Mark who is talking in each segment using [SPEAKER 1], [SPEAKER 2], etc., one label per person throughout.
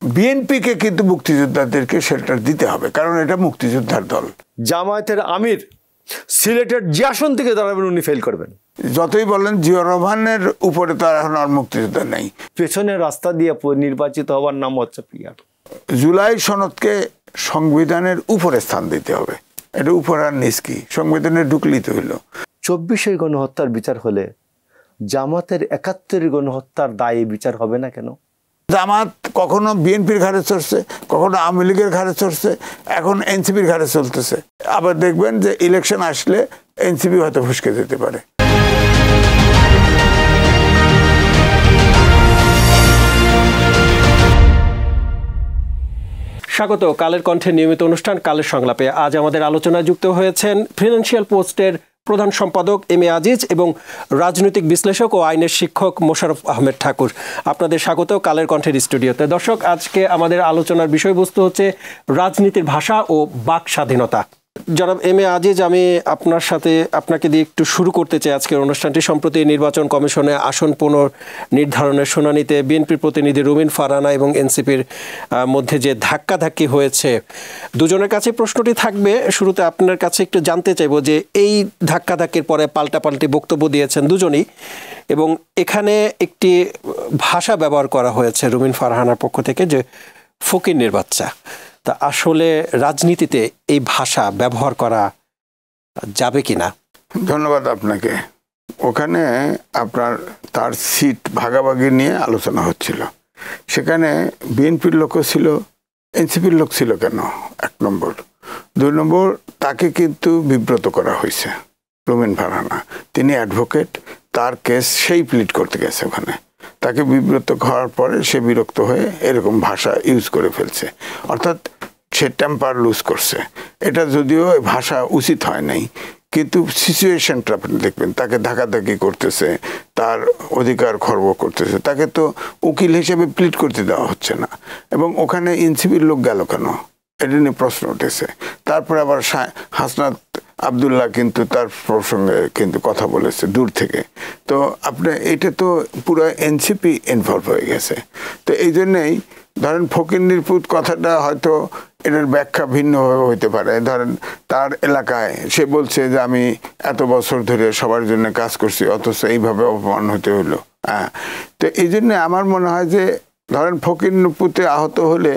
[SPEAKER 1] বিএনপিকে কিন্তু মুক্তিযোদ্ধাদেরকে শেল্টার দিতে হবে, কারণ এটা মুক্তিযোদ্ধার দল।
[SPEAKER 2] জামায়াতের আমির সিলেটের যে আসন থেকে দাঁড়াবেন উনি ফেল করবেন,
[SPEAKER 1] যতই বলেন জিয়াউর রহমানের উপরে তো এখন আর মুক্তিযোদ্ধা নেই।
[SPEAKER 2] পেছনের রাস্তা দিয়ে নির্বাচিত হওয়ার নাম হচ্ছে পিয়ার।
[SPEAKER 1] জুলাই সনদকে সংবিধানের উপরে স্থান দিতে হবে, এটা উপর আর নিচ কি, সংবিধানে ঢুকলেই তো হইল।
[SPEAKER 2] 24-এর গণহত্যার বিচার হলে জামাতের 71-এর গণহত্যার দায়ে বিচার হবে না কেন?
[SPEAKER 1] জামাত কখনো বিএনপির ঘাড়ে চড়ছে, কখনো আওয়ামী লীগের ঘাড়ে চড়ছে, এখন এনসিপির ঘাড়ে চলতেছে। আবার দেখবেন যে ইলেকশন আসলে এনসিপি হয়তো ফসকে যেতে পারে।
[SPEAKER 3] স্বাগত কালের কণ্ঠের নিয়মিত অনুষ্ঠান কালের সংলাপে। আজ আমাদের আলোচনায় যুক্ত হয়েছেন ফিনান্সিয়াল পোস্টের প্রধান সম্পাদক এম এ আজিজ এবং রাজনৈতিক বিশ্লেষক ও আইনের শিক্ষক মোশাররফ আহমেদ ঠাকুর। আপনাদের স্বাগত কালের কণ্ঠের স্টুডিওতে। দর্শক, আজকে আমাদের আলোচনার বিষয়বস্তু হচ্ছে রাজনীতির ভাষা ও বাক স্বাধীনতা। জনাব এম এ আজিজ, আমি আপনাকে দিয়ে একটু শুরু করতে চাই আজকের অনুষ্ঠানটি। সম্প্রতি নির্বাচন কমিশনে আসন পুনর্নির্ধারণের শুনানিতে বিএনপির প্রতিনিধি রুমিন ফারহানা এবং এনসিপির মধ্যে যে ধাক্কাধাক্কি হয়েছে, দুজনের কাছে প্রশ্নটি থাকবে। শুরুতে আপনার কাছে একটু জানতে চাইব যে এই ধাক্কাধাক্কির পরে পাল্টাপাল্টি বক্তব্য দিয়েছেন দুজনই, এবং এখানে একটি ভাষা ব্যবহার করা হয়েছে রুমিন ফারহানার পক্ষ থেকে যে ফকিন্নির বাচ্চা। তা আসলে রাজনীতিতে এই ভাষা ব্যবহার করা যাবে কিনা?
[SPEAKER 1] ধন্যবাদ আপনাকে। ওখানে তার সিট ভাগাভাগি নিয়ে আলোচনা হচ্ছিল। সেখানে বিএনপির লোকও ছিল, এনসিপির লোক ছিল। কেন? 1 নম্বর। 2 নম্বর, তাকে কিন্তু বিব্রত করা হয়েছে। রুমিন ফারহানা, তিনি অ্যাডভোকেট, তার কেস সেই প্লিড করতে গেছে ওখানে। তাকে বিব্রত হওয়ার পরে সে বিরক্ত হয়ে এরকম ভাষা ইউজ করে ফেলছে, অর্থাৎ সে টেম্পার লুজ করছে। এটা যদিও ভাষা উচিত হয় নাই, কিন্তু সিচুয়েশনটা আপনি দেখবেন, তাকে ধাক্কাধাক্কি করতেছে, তার অধিকার খর্ব করতেছে, তাকে তো উকিল হিসেবে প্লিড করতে দেওয়া হচ্ছে না। এবং ওখানে এনসিপির লোক গেল কেন, এটা নিয়ে প্রশ্ন উঠেছে। তারপরে আবার হাসনাত আবদুল্লাহ কিন্তু তার প্রসঙ্গে কিন্তু কথা বলেছে দূর থেকে। তো এটা তো পুরো এনসিপি ইনভলভ হয়ে গেছে। তো এই জন্যেই ধরেন ফকিন্নির পুত কথাটা হয়তো এটার ব্যাখ্যা ভিন্নভাবে হইতে পারে। ধরেন তার এলাকায় সে বলছে যে আমি এত বছর ধরে সবার জন্য কাজ করছি, অথচ এইভাবে অপমান হতে হলো। তো এই জন্যে আমার মনে হয় যে ধরেন ফকিন্নির পুতে আহত হলে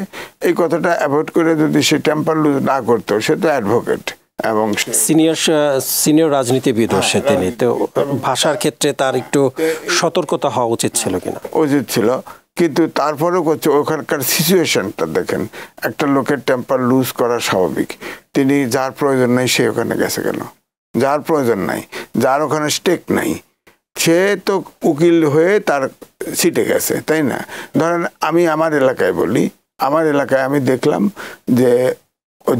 [SPEAKER 1] এই কথাটা অ্যাভয়েড করে যদি সে টেম্পার লুজ না করতো, সে তো অ্যাডভোকেট এবং
[SPEAKER 3] সিনিয়র রাজনীতিবিদ সে, তিনি তো ভাষার ক্ষেত্রে তার একটু সতর্কতা হওয়া উচিত ছিল কিনা?
[SPEAKER 1] উচিত ছিল, কিন্তু তারপরেও করছে। ওখানকার সিচুয়েশনটা দেখেন, একটা লোকের টেম্পার লুজ করা স্বাভাবিক। তিনি যার প্রয়োজন নাই সে ওখানে গেছে কেন? যার প্রয়োজন নাই, যার ওখানে স্টেক নাই, সে তো উকিল হয়ে তার সিটে গেছে, তাই না? ধরেন আমি আমার এলাকায় বলি, আমার এলাকায় আমি দেখলাম যে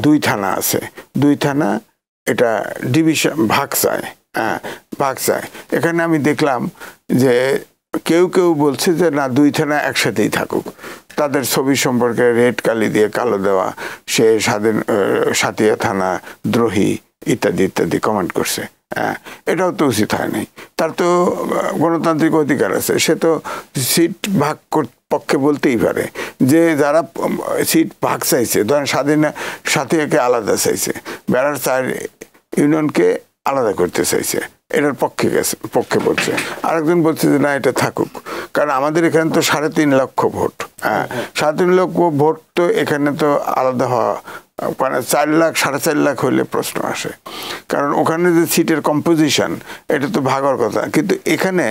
[SPEAKER 1] 2 থানা আছে, 2 থানা এটা ডিভিশন ভাগ চায়। এখানে আমি দেখলাম যে কেউ বলছে যে না, 2 থানা একসাথেই থাকুক, তাদের ছবি সম্পর্কে রেড কালি দিয়ে কালো দেওয়া, সে সাতিয়া থানা দ্রোহী ইত্যাদি ইত্যাদি কমেন্ট করছে। এটাও তো উচিত হয় নাই। তার তো গণতান্ত্রিক অধিকার আছে, সে তো সিট ভাগ পক্ষে বলতেই পারে। যে যারা সিট ভাগ চাইছে, ধরেন সাথিয়াকে আলাদা চাইছে, বেড়ার 4 ইউনিয়নকে আলাদা করতে চাইছে, এটার পক্ষে বলছে। আরেকজন বলছে যে না, এটা থাকুক, কারণ আমাদের এখানে তো 3.5 লক্ষ ভোট। 3.5 লক্ষ ভোট তো এখানে তো আলাদা হওয়া, মানে 4 লাখ 4.5 লাখ হইলে প্রশ্ন আসে, কারণ ওখানে যে সিটের কম্পোজিশন এটা তো ভাগার কথা। কিন্তু এখানে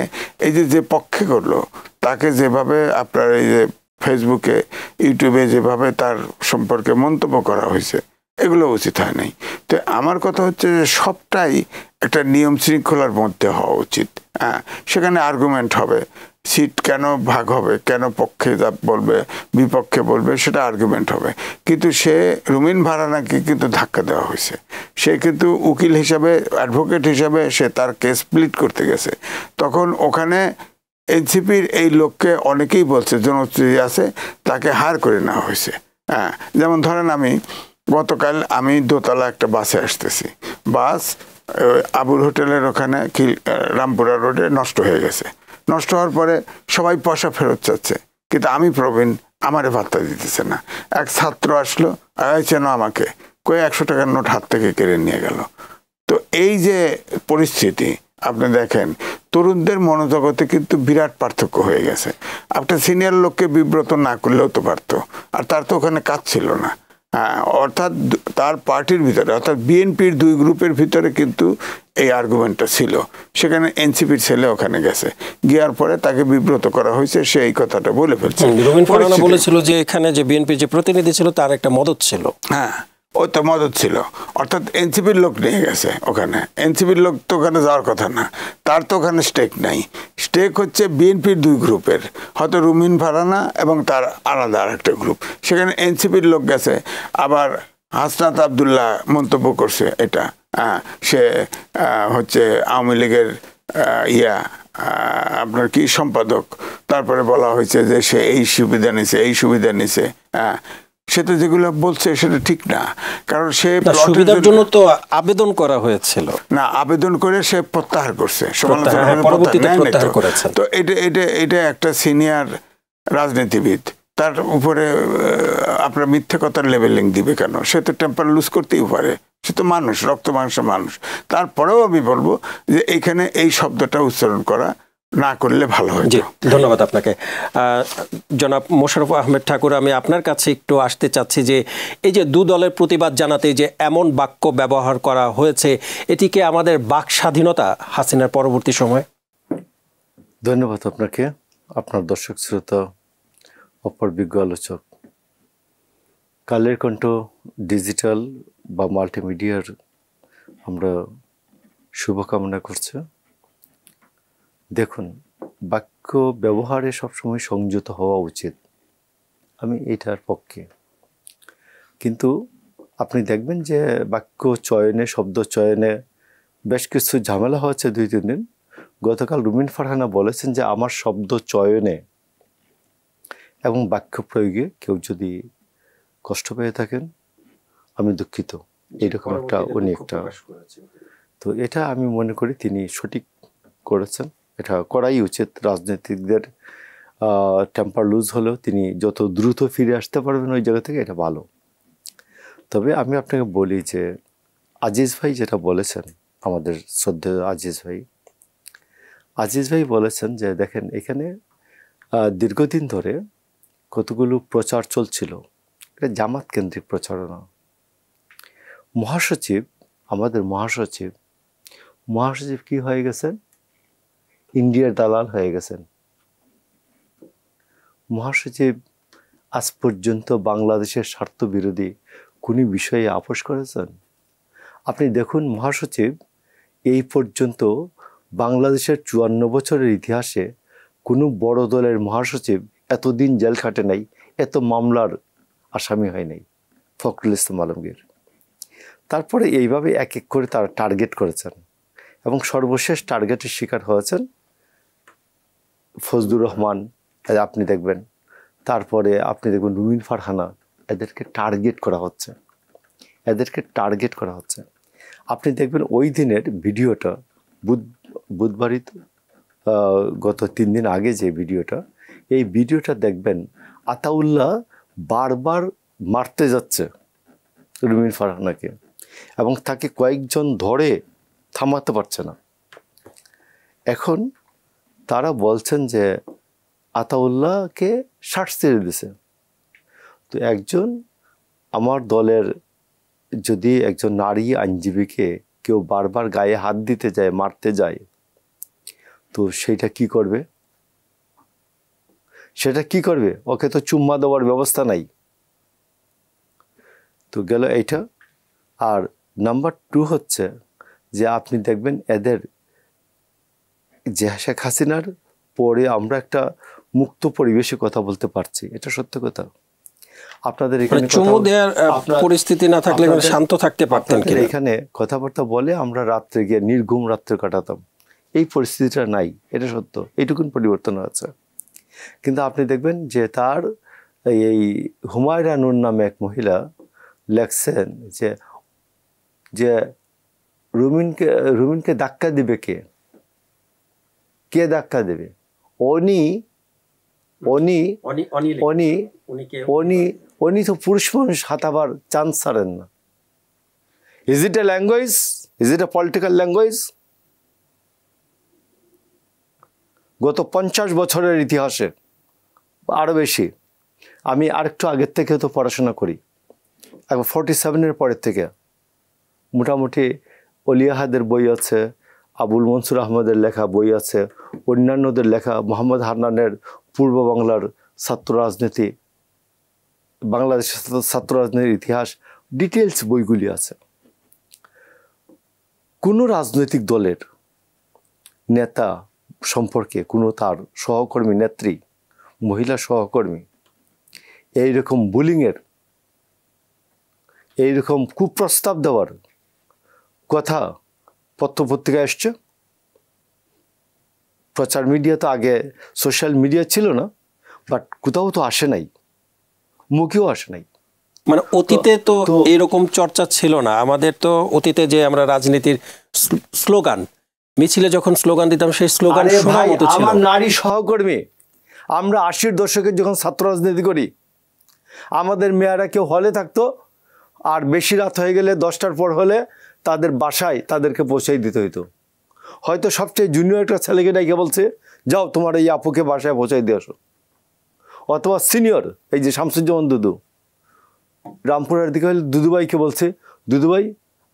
[SPEAKER 1] এই যে পক্ষে করলো, তাকে যেভাবে আপনার এই যে ফেসবুকে ইউটিউবে যেভাবে তার সম্পর্কে মন্তব্য করা হয়েছে, এগুলো উচিত হয় নাই। তো আমার কথা হচ্ছে যে সবটাই একটা নিয়ম শৃঙ্খলার মধ্যে হওয়া উচিত। সেখানে আর্গুমেন্ট হবে, সিট কেন ভাগ হবে, কেন পক্ষে বলবে বিপক্ষে বলবে, সেটা আর্গুমেন্ট হবে। কিন্তু সে রুমিন ফারহানাকে কিন্তু ধাক্কা দেওয়া হয়েছে। সে কিন্তু উকিল হিসাবে, অ্যাডভোকেট হিসাবে সে তার কেস প্লিড করতে গেছে। তখন ওখানে এনসিপির এই লোককে অনেকেই বলছে, জনপ্রিয় আছে, তাকে হার করে নেওয়া হয়েছে। যেমন ধরেন গতকাল আমি দোতলা একটা বাসে আসতেছি, বাস আবুল হোটেলের ওখানে রামপুরা রোডে নষ্ট হয়ে গেছে। নষ্ট হওয়ার পরে সবাই পয়সা ফেরত চাচ্ছে, কিন্তু আমি প্রবীণ, আমারে ভাত্তা দিতেছে না। এক ছাত্র আসলো, চেনো আমাকে, কয়ে 100 টাকার নোট হাত থেকে কেড়ে নিয়ে গেল। তো এই যে পরিস্থিতি আপনি দেখেন, তরুণদের মনোজগতে কিন্তু বিরাট পার্থক্য হয়ে গেছে। আপনার সিনিয়র লোককে বিব্রত না করলেও তো পারতো, আর তার তো ওখানে কাজ ছিল না। অর্থাৎ তার পার্টির ভিতরে, অর্থাৎ বিএনপির 2 গ্রুপের ভিতরে কিন্তু এই আর্গুমেন্টটা ছিল। সেখানে এনসিপির ছেলে ওখানে গেছে, গিয়ার পরে তাকে বিব্রত করা হয়েছে, সে এই কথাটা বলে ফেলছে।
[SPEAKER 3] রুমিন ফারহানা বলেছিল যে এখানে যে বিএনপির যে প্রতিনিধি ছিল তার একটা মদত ছিল।
[SPEAKER 1] হ্যাঁ, ওই তো মদত ছিল, অর্থাৎ এনসিপির লোক নিয়ে গেছে ওখানে। এনসিপির লোক তো ওখানে যাওয়ার কথা না, তার তো ওখানে স্টেক নাই। স্টেক হচ্ছে বিএনপির 2 গ্রুপের, হয়তো রুমিন ফারহানা এবং তার আলাদা আরেকটা গ্রুপ। সেখানে এনসিপির লোক গেছে। আবার হাসনাত আবদুল্লাহ মন্তব্য করছে এটা, সে হচ্ছে আওয়ামী লীগের আপনার কি সম্পাদক, তারপরে বলা হয়েছে যে সে এই সুবিধা নিছে, এই সুবিধা নিছে। সেটা যেগুলো বলছে সেটা ঠিক না, কারণ সে
[SPEAKER 3] সুবিধার জন্য তো আবেদন করা হয়েছিল
[SPEAKER 1] না, আবেদন করে সে প্রত্যাহার করছে,
[SPEAKER 3] পরবর্তীতে প্রত্যাহার করেছে।
[SPEAKER 1] তো এটা একটা সিনিয়র রাজনীতিবিদ, তার উপরে আপনার মিথ্যে কথার লেভেলিং দিবে কেন? সে তো টেম্পার লুজ করতেই পারে, সে তো মানুষ, রক্ত মাংসের মানুষ। তারপরেও আমি বলবো যে এখানে এই শব্দটা উচ্চারণ করা না করলে ভালো হয়।
[SPEAKER 3] ধন্যবাদ আপনাকে। জনাব মোশাররফ আহমেদ ঠাকুর, আমি আপনার কাছে একটু আসতে চাচ্ছি যে এই যে 2 দলের প্রতিবাদ জানাতে যে এমন বাক্য ব্যবহার করা হয়েছে, এটিকে আমাদের বাক স্বাধীনতা হাসিনার পরবর্তী সময়?
[SPEAKER 2] ধন্যবাদ আপনাকে, আপনার দর্শক শ্রোতা, অপর বিজ্ঞ আলোচক। কালের কণ্ঠ ডিজিটাল বা মাল্টিমিডিয়ার আমরা শুভকামনা করছি। দেখুন, বাক্য ব্যবহারে সবসময় সংযত হওয়া উচিত, আমি এটার পক্ষে। কিন্তু আপনি দেখবেন যে বাক্য চয়নে, শব্দ চয়নে বেশ কিছু ঝামেলা হচ্ছে 2-3 দিন। গতকাল রুমিন ফারহানা বলেছেন যে আমার শব্দ চয়নে এবং বাক্য প্রয়োগে কেউ যদি কষ্ট পেয়ে থাকেন আমি দুঃখিত, এইরকম একটা উনি একটা। তো এটা আমি মনে করি তিনি সঠিক করেছেন, এটা করাই উচিত। রাজনীতিকদের টেম্পার লুজ হলেও তিনি যত দ্রুত ফিরে আসতে পারবেন ওই জায়গা থেকে, এটা ভালো। তবে আমি আপনাকে বলি যে আজিজ ভাই যেটা বলেছেন, আমাদের শ্রদ্ধেয় আজিজ ভাই বলেছেন যে দেখেন, এখানে দীর্ঘদিন ধরে কতগুলো প্রচার চলছিল, এটা জামাত কেন্দ্রিক প্রচারণা। মহাসচিব, আমাদের মহাসচিব কি হয়ে গেছেন? ইন্ডিয়ার দালাল হয়ে গেছেন। মহাসচিব আজ পর্যন্ত বাংলাদেশের স্বার্থ বিরোধী কোন বিষয়ে আপোষ করেছেন? আপনি দেখুন, মহাসচিব এই পর্যন্ত বাংলাদেশের 54 বছরের ইতিহাসে কোনো বড় দলের মহাসচিব এতদিন জেল খাটে নাই, এত মামলার আসামি হয় নাই, ফখরুল ইসলাম আলমগীর। তারপরে এইভাবে এক এক করে তারা টার্গেট করেছেন এবং সর্বশেষ টার্গেটের শিকার হয়েছেন ফজলুর রহমান, আপনি দেখবেন। তারপরে আপনি দেখবেন রুমিন ফারহানা, এদেরকে টার্গেট করা হচ্ছে। আপনি দেখবেন ওই দিনের ভিডিওটা, বুধবারই গত 3 দিন আগে যে ভিডিওটা, এই ভিডিওটা দেখবেন আতাউল্লাহ বারবার মারতে যাচ্ছে রুমিন ফারহানাকে এবং তাকে কয়েকজন ধরে থামাতে পারছে না। এখন তারা বলছেন যে আতাউল্লাহকে শ্বাস ছেড়ে দিছে। তো একজন আমার দলের যদি একজন নারী আইনজীবীকে কেউ বারবার গায়ে হাত দিতে যায়, মারতে যায়, তো সেটা কি করবে? ওকে তো চুম্মা দেওয়ার ব্যবস্থা নাই। তো গেল এইটা। আর নাম্বার 2 হচ্ছে যে আপনি দেখবেন এদের যে শেখ হাসিনার পরে আমরা একটা মুক্ত পরিবেশে কথা বলতে পারছি, এটা সত্য কথা। আপনাদের এখানে
[SPEAKER 3] চুমু দেওয়ার পরিস্থিতি না থাকলে শান্ত থাকতে পারতেন কিনা?
[SPEAKER 2] এখানে কথাবার্তা বলে আমরা রাত্রে গিয়ে নির্ঘুম রাত্রে কাটাতাম, এই পরিস্থিতিটা নাই, এটা সত্য। এইটুকুন পরিবর্তন হয়েছে। কিন্তু আপনি দেখবেন যে তার এই হুমায়রা নূর নামে এক মহিলা লেখছেন যে রুমিনকে ধাক্কা দিবে কে ধাক্কা দেবে? অনি উনি তো পুরুষ মানুষ, হাতাবার চান্স ছাড়েন না। Is it A language? Is it a political language? গত 50 বছরের ইতিহাসে, আরও বেশি, আমি আরেকটু আগের থেকে তো পড়াশোনা করি, একবার 47-এর পরের থেকে মোটামুটি অলিয়াহাদের বই আছে, আবুল মনসুর আহমদের লেখা বই আছে, অন্যান্যদের লেখা, মোহাম্মদ হান্নানের পূর্ব বাংলার ছাত্র রাজনীতি, বাংলাদেশের ছাত্র রাজনীতির ইতিহাস, ডিটেলস বইগুলি আছে। কোনো রাজনৈতিক দলের নেতা সম্পর্কে কোনো তার সহকর্মী, নেত্রী, মহিলা সহকর্মী এইরকম বুলিংয়ের, এইরকম কুপ্রস্তাব দেওয়ার কথা পত্রপত্রিকায় আসছে। প্রচার মিডিয়া তো আগে সোশ্যাল মিডিয়া ছিল না, বাট কোথাও তো আসে নাই, মুখেও আসে নাই।
[SPEAKER 3] মানে অতীতে তো এরকম চর্চা ছিল না আমাদের। তো অতীতে যে আমরা রাজনীতির স্লোগান, মিছিলে যখন স্লোগান দিতাম, সেই স্লোগান শোনার মতো ছিল।
[SPEAKER 2] আমার নারী সহকর্মী, আমরা 80-এর দশকে যখন ছাত্র রাজনীতি করি, আমাদের মেয়েরা কেউ হলে থাকতো, আর বেশি রাত হয়ে গেলে 10টার পর হলে তাদের বাসায় তাদেরকে পৌঁছাই দিতে হইতো। হয়তো সবচেয়ে জুনিয়র একটা ছেলেকে ডেকে বলছে, যাও তোমার এই আপুকে বাসায় পৌঁছাই দিয়ে আসো। অথবা সিনিয়র, এই যে শামসুজ্জামান দুদু, রামপুরের দিকে হলে দুদুভাইকে বলছে, দুদুভাই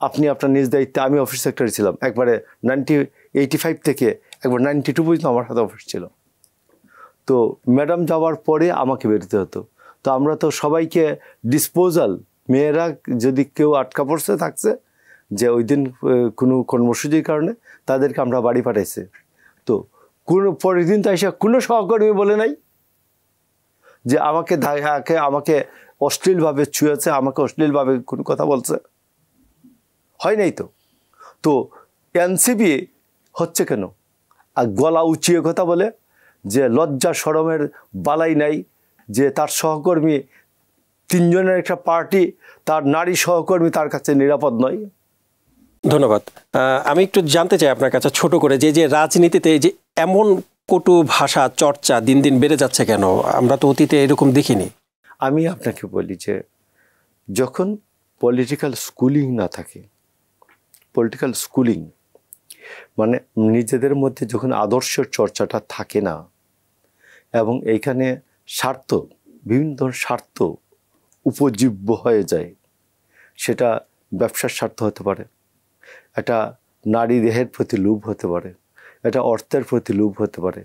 [SPEAKER 2] আপনি আপনার নিজ দায়িত্বে, আমি অফিস সেক্রেটারি ছিলাম একবারে 85 থেকে একবার 92 পর্যন্ত আমার হাতে অফিস ছিল। তো ম্যাডাম যাওয়ার পরে আমাকে বেরোতে হতো। তো আমরা তো সবাইকে ডিসপোজাল, মেয়েরা যদি কেউ আটকা পড়ছে থাকছে যে ওই দিন কোনো কর্মসূচির কারণে, তাদেরকে আমরা বাড়ি পাঠাইছে। তো কোনো পরের দিন তো এসে কোনো সহকর্মী বলে নাই যে আমাকে অশ্লীলভাবে ছুঁয়েছে, আমাকে অশ্লীলভাবে কোনো কথা বলছে, হয় নাই তো। তো এনসিপি হচ্ছে কেন? আর গলা উঁচিয়ে কথা বলে যে লজ্জা শরমের বালাই নাই, যে তার সহকর্মী 3 জনের একটা পার্টি, তার নারী সহকর্মী তার কাছে নিরাপদ নয়।
[SPEAKER 3] ধন্যবাদ। আমি একটু জানতে চাই আপনার কাছে ছোট করে, যে রাজনীতিতে যে এমন কটু ভাষা চর্চা দিন দিন বেড়ে যাচ্ছে কেন? আমরা তো অতীতে এরকম দেখিনি।
[SPEAKER 2] আমি আপনাকে বলি যে যখন পলিটিক্যাল স্কুলিং না থাকে, পলিটিক্যাল স্কুলিং মানে নিজেদের মধ্যে যখন আদর্শের চর্চাটা থাকে না, এবং এইখানে স্বার্থ, বিভিন্ন ধরনের স্বার্থ উপজীব্য হয়ে যায়, সেটা ব্যবসার স্বার্থ হতে পারে, এটা নারী দেহের প্রতি লোভ হতে পারে, এটা অর্থের প্রতি লোভ হতে পারে,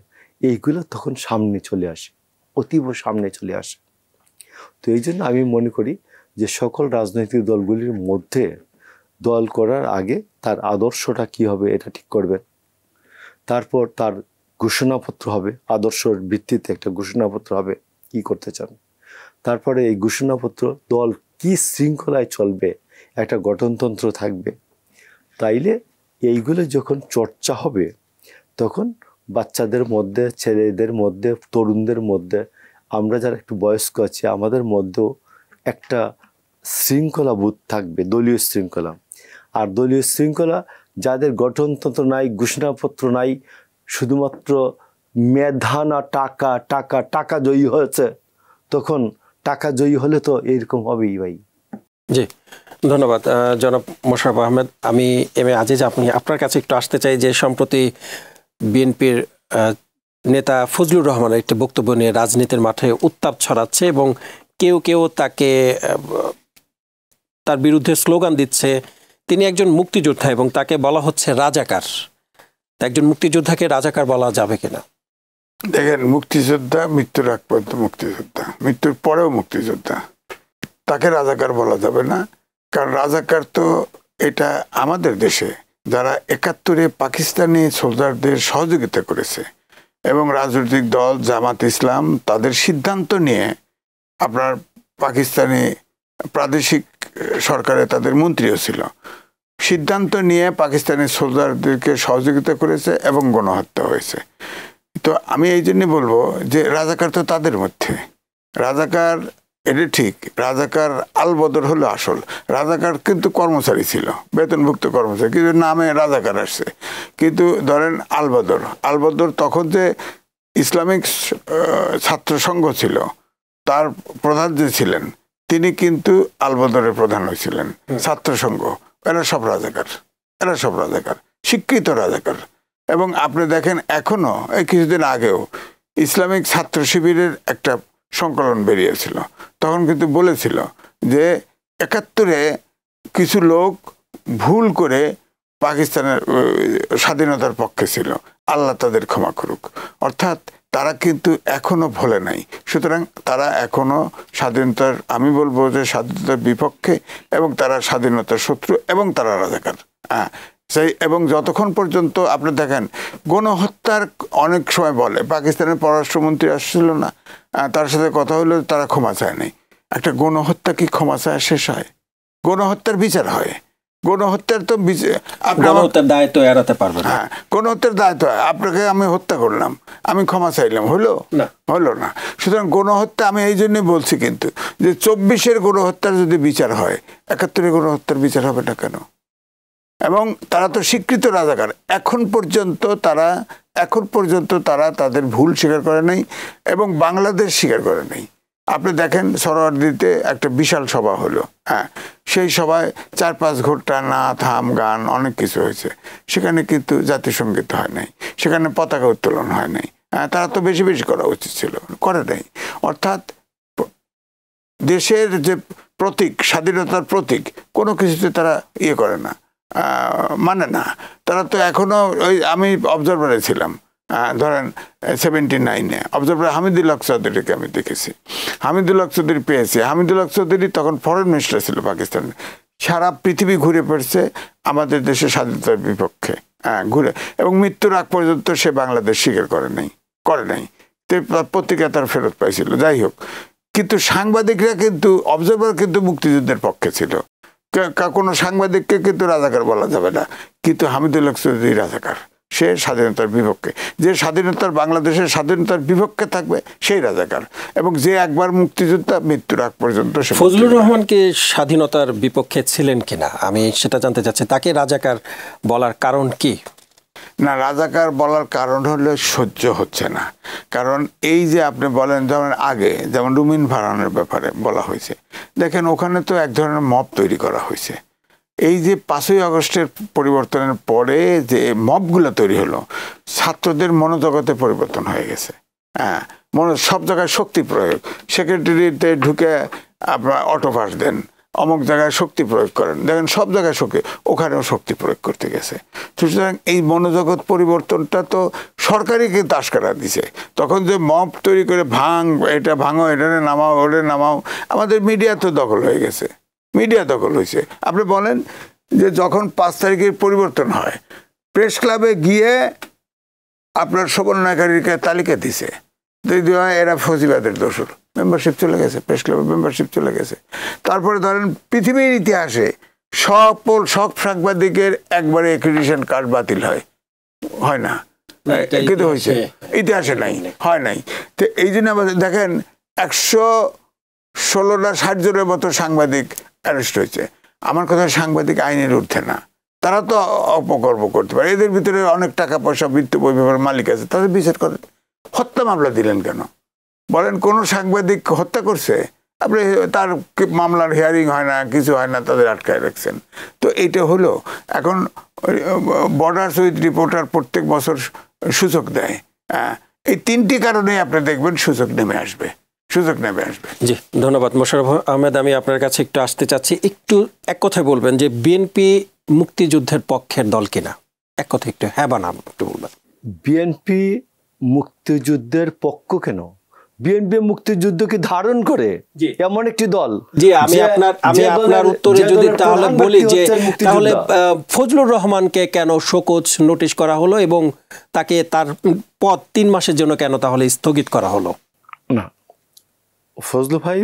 [SPEAKER 2] এইগুলো তখন সামনে চলে আসে, অতীব সামনে চলে আসে। তো এই জন্য আমি মনে করি যে সকল রাজনৈতিক দলগুলির মধ্যে দল করার আগে তার আদর্শটা কি হবে এটা ঠিক করবেন, তারপর তার ঘোষণাপত্র হবে, আদর্শের ভিত্তিতে একটা ঘোষণাপত্র হবে কি করতে চান, তারপরে এই ঘোষণাপত্র দল কি শৃঙ্খলায় চলবে, একটা গঠনতন্ত্র থাকবে। তাইলে এইগুলো যখন চর্চা হবে, তখন বাচ্চাদের মধ্যে, ছেলেদের মধ্যে, তরুণদের মধ্যে, আমরা যারা একটু বয়স্ক আছি, আমাদের মধ্যেও একটা শৃঙ্খলা বোধ থাকবে, দলীয় শৃঙ্খলা। আর দলীয় শৃঙ্খলা যাদের গঠনতন্ত্র নাই, ঘোষণাপত্র নাই, শুধুমাত্র মেধা না টাকা, টাকা টাকা জয়ী হয়েছে, তখন টাকা জয়ী হলে তো এইরকম হবেই ভাই।
[SPEAKER 3] জি, ধন্যবাদ জনাব মোশাররফ আহমেদ। আমি এম এ আজিজ, আপনার কাছে একটু আসতে চাই যে সম্প্রতি বিএনপির নেতা ফজলুর রহমানের একটি বক্তব্য নিয়ে রাজনীতির মাঠে উত্তাপ ছড়াচ্ছে এবং কেউ কেউ তাকে, তার বিরুদ্ধে স্লোগান দিচ্ছে। তিনি একজন মুক্তিযোদ্ধা এবং তাকে বলা হচ্ছে রাজাকার। একজন মুক্তিযোদ্ধাকে রাজাকার বলা যাবে কিনা?
[SPEAKER 1] দেখেন, মুক্তিযোদ্ধা মৃত্যুর আগ পর্যন্ত মুক্তিযোদ্ধা, মৃত্যুর পরেও মুক্তিযোদ্ধা, তাকে রাজাকার বলা যাবে না। কারণ রাজাকার তো এটা আমাদের দেশে যারা 71-এ পাকিস্তানি সোলজারদের সহযোগিতা করেছে এবং রাজনৈতিক দল জামাত ইসলাম তাদের সিদ্ধান্ত নিয়ে, আপনার পাকিস্তানি প্রাদেশিক সরকারে তাদের মন্ত্রীও ছিল, সিদ্ধান্ত নিয়ে পাকিস্তানি সোলজারদেরকে সহযোগিতা করেছে এবং গণহত্যা হয়েছে। তো আমি এই জন্য বলবো যে রাজাকার তো তাদের মধ্যে, রাজাকার এটা ঠিক, রাজাকার আলবদর হলো আসল। রাজাকার কিন্তু কর্মচারী ছিল, বেতনভুক্ত কর্মচারী, কিন্তু নামে রাজাকার আসছে। কিন্তু ধরেন আলবদর তখন যে ইসলামিক ছাত্র সংঘ ছিল, তার প্রধান যে ছিলেন তিনি কিন্তু আলবদরের প্রধান হয়েছিলেন, ছাত্র সংঘ, এরা সব রাজাকার, স্বীকৃত রাজাকার। এবং আপনি দেখেন এখনো এই কিছুদিন আগেও ইসলামিক ছাত্র শিবিরের একটা সংকলন বেরিয়েছিল, তখন কিন্তু বলেছিল যে ৭১-এ কিছু লোক ভুল করে পাকিস্তানের স্বাধীনতার পক্ষে ছিল, আল্লাহ তাদের ক্ষমা করুক। অর্থাৎ তারা কিন্তু এখনো ভোলে নাই। সুতরাং তারা এখনো স্বাধীনতার, আমি বলবো যে স্বাধীনতার বিপক্ষে, এবং তারা স্বাধীনতার শত্রু, এবং তারা রাজাকার। সেই এবং যতক্ষণ পর্যন্ত আপনি দেখেন গণহত্যার অনেক সময় বলে, পাকিস্তানের পররাষ্ট্রমন্ত্রী আসছিল না, তার সাথে কথা হলো, তারা ক্ষমা চায় নাই। একটা গণহত্যা কি ক্ষমা চায় শেষ হয়? গণহত্যার বিচার হয়। গণহত্যার তো
[SPEAKER 3] গণহত্যার দায় তো এড়াতে পারবে না।
[SPEAKER 1] হ্যাঁ, গণহত্যার দায় তো, আপনাকে আমি হত্যা করলাম, আমি ক্ষমা চাইলাম, হলো না। সুতরাং গণহত্যা আমি এই জন্যই বলছি কিন্তু যে ২৪-এর গণহত্যার যদি বিচার হয়, ৭১-এর গণহত্যার বিচার হবে না কেন? এবং তারা তো স্বীকৃত রাজাকার। এখন পর্যন্ত তারা তাদের ভুল স্বীকার করে নাই এবং বাংলাদেশ স্বীকার করে নাই। আপনি দেখেন সরোয়ার্দিতে একটা বিশাল সভা হলো, সেই সভায় ৪-৫ ঘন্টা নাচ, হাম, গান, অনেক কিছু হয়েছে। সেখানে কিন্তু জাতীয় সঙ্গীত হয় নাই, সেখানে পতাকা উত্তোলন হয় নাই। তারা তো বেশি বেশি করা উচিত ছিল, করে নাই। অর্থাৎ দেশের যে প্রতীক, স্বাধীনতার প্রতীক, কোনো কিছুতে তারা করে না, মানে না। তারা তো এখনো আমি অবজারভারে ছিলাম, ধরেন 79-এ অবজারভার হামিদুল হক চৌধুরীকে আমি দেখেছি, হামিদুল হক চৌধুরী পেয়েছি। হামিদুল হক চৌধুরী তখন ফরেন মিনিস্টার ছিল পাকিস্তানে, সারা পৃথিবী ঘুরে পড়ছে আমাদের দেশের স্বাধীনতার বিপক্ষে, ঘুরে, এবং মৃত্যুর আগ পর্যন্ত সে বাংলাদেশ স্বীকার করে নাই, পত্রিকা তার ফেরত পাইছিল। যাই হোক, কিন্তু সাংবাদিকরা কিন্তু, অবজারভার কিন্তু মুক্তিযুদ্ধের পক্ষে ছিল, কোনো সাংবাদিককে কিন্তু রাজাকার বলা যাবে না। কিন্তু হামিদুল হক চৌধুরী রাজাকার, সে স্বাধীনতার বিপক্ষে। যে বাংলাদেশের স্বাধীনতার বিপক্ষে থাকবে সেই রাজাকার, এবং যে একবার মুক্তিযোদ্ধা, মৃত্যুর আগ পর্যন্ত।
[SPEAKER 3] ফজলুর রহমান কি স্বাধীনতার বিপক্ষে ছিলেন কিনা আমি সেটা জানতে চাচ্ছি। তাকে রাজাকার বলার কারণ কি?
[SPEAKER 1] না, রাজাকার বলার কারণ হলো সহ্য হচ্ছে না। কারণ এই যে আপনি বলেন, যেমন রুমিন ফারহানের ব্যাপারে বলা হয়েছে, দেখেন ওখানে তো এক ধরনের মব তৈরি করা হয়েছে। এই যে 5ই আগস্টের পরিবর্তনের পরে যে মবগুলো তৈরি হলো, ছাত্রদের মনোজগতে পরিবর্তন হয়ে গেছে। সব জায়গায় শক্তি প্রয়োগ, সেক্রেটারিতে ঢুকে আপনার অটোপাস দেন, অমুক জায়গায় শক্তি প্রয়োগ করেন, দেখেন সব জায়গায় শক্তি, ওখানেও শক্তি প্রয়োগ করতে গেছে। সুতরাং এই মনোজগৎ পরিবর্তনটা তো সরকারিকে দাস করা দিছে। তখন যে মব তৈরি করে এটা ভাঙো, এটা নামাও, ওটা নামাও, আমাদের মিডিয়া তো দখল হয়ে গেছে, মিডিয়া দখল হয়েছে। আপনি বলেন যে যখন 5 তারিখের পরিবর্তন হয়, প্রেস ক্লাবে গিয়ে আপনার সমন্বয়কারীকে তালিকা দিছে, এরা ফৌজিবাদের দোষর, মেম্বারশিপ চলে গেছে, প্রেস ক্লাবের মেম্বারশিপ চলে গেছে। তারপরে ধরেন পৃথিবীর ইতিহাসে সব সাংবাদিকের একবারে অ্যাক্রিডিটেশন কার্ড বাতিল হয় না, কিন্তু হয়েছে, ইতিহাসে নাই, হয় নাই। তো এই জন্য আমাদের দেখেন 116-60 জনের মতো সাংবাদিক অ্যারেস্ট হয়েছে। আমার কথা, সাংবাদিক আইনের ঊর্ধ্বে না, তারা তো অপকর্ম করতে পারে, এদের ভিতরে অনেক টাকা পয়সা, বিত্ত বৈভবের মালিক আছে, তাদের বিচার করেন। হত্যা মামলা দিলেন কেন? বলেন কোন সাংবাদিক হত্যা করছে, আপনি তার মামলার হিয়ারিং হয় না, কিছু হয় না, তাদের আটকায় রাখছেন। তো এইটা হলো এখন বর্ডার্স উইথ রিপোর্টার প্রত্যেক বছর সূচক দেয়। এই 3টি কারণে আপনি দেখবেন সূচক নেমে আসবে।
[SPEAKER 3] জি, ধন্যবাদ মোশাররফ আহমেদ। আমি আপনার কাছে একটু আসতে চাচ্ছি, একটু এক কথায় বলবেন যে বিএনপি মুক্তিযুদ্ধের পক্ষের দল কিনা, এক কথা একটু হ্যাঁ বা না একটু বলবেন।
[SPEAKER 2] বিএনপি মুক্তিযুদ্ধের পক্ষ কেন? বিএনপি মুক্তিযুদ্ধকে ধারণ করে এমন একটি দল।
[SPEAKER 3] জি, আমি আপনার উত্তরে যদি তাহলে বলি যে তাহলে ফজলুর রহমানকে কেন শোকজ নোটিশ করা হলো এবং তাকে তার পদ 3 মাসের জন্য কেন তাহলে স্থগিত করা হলো?
[SPEAKER 2] না, ফজলু ভাই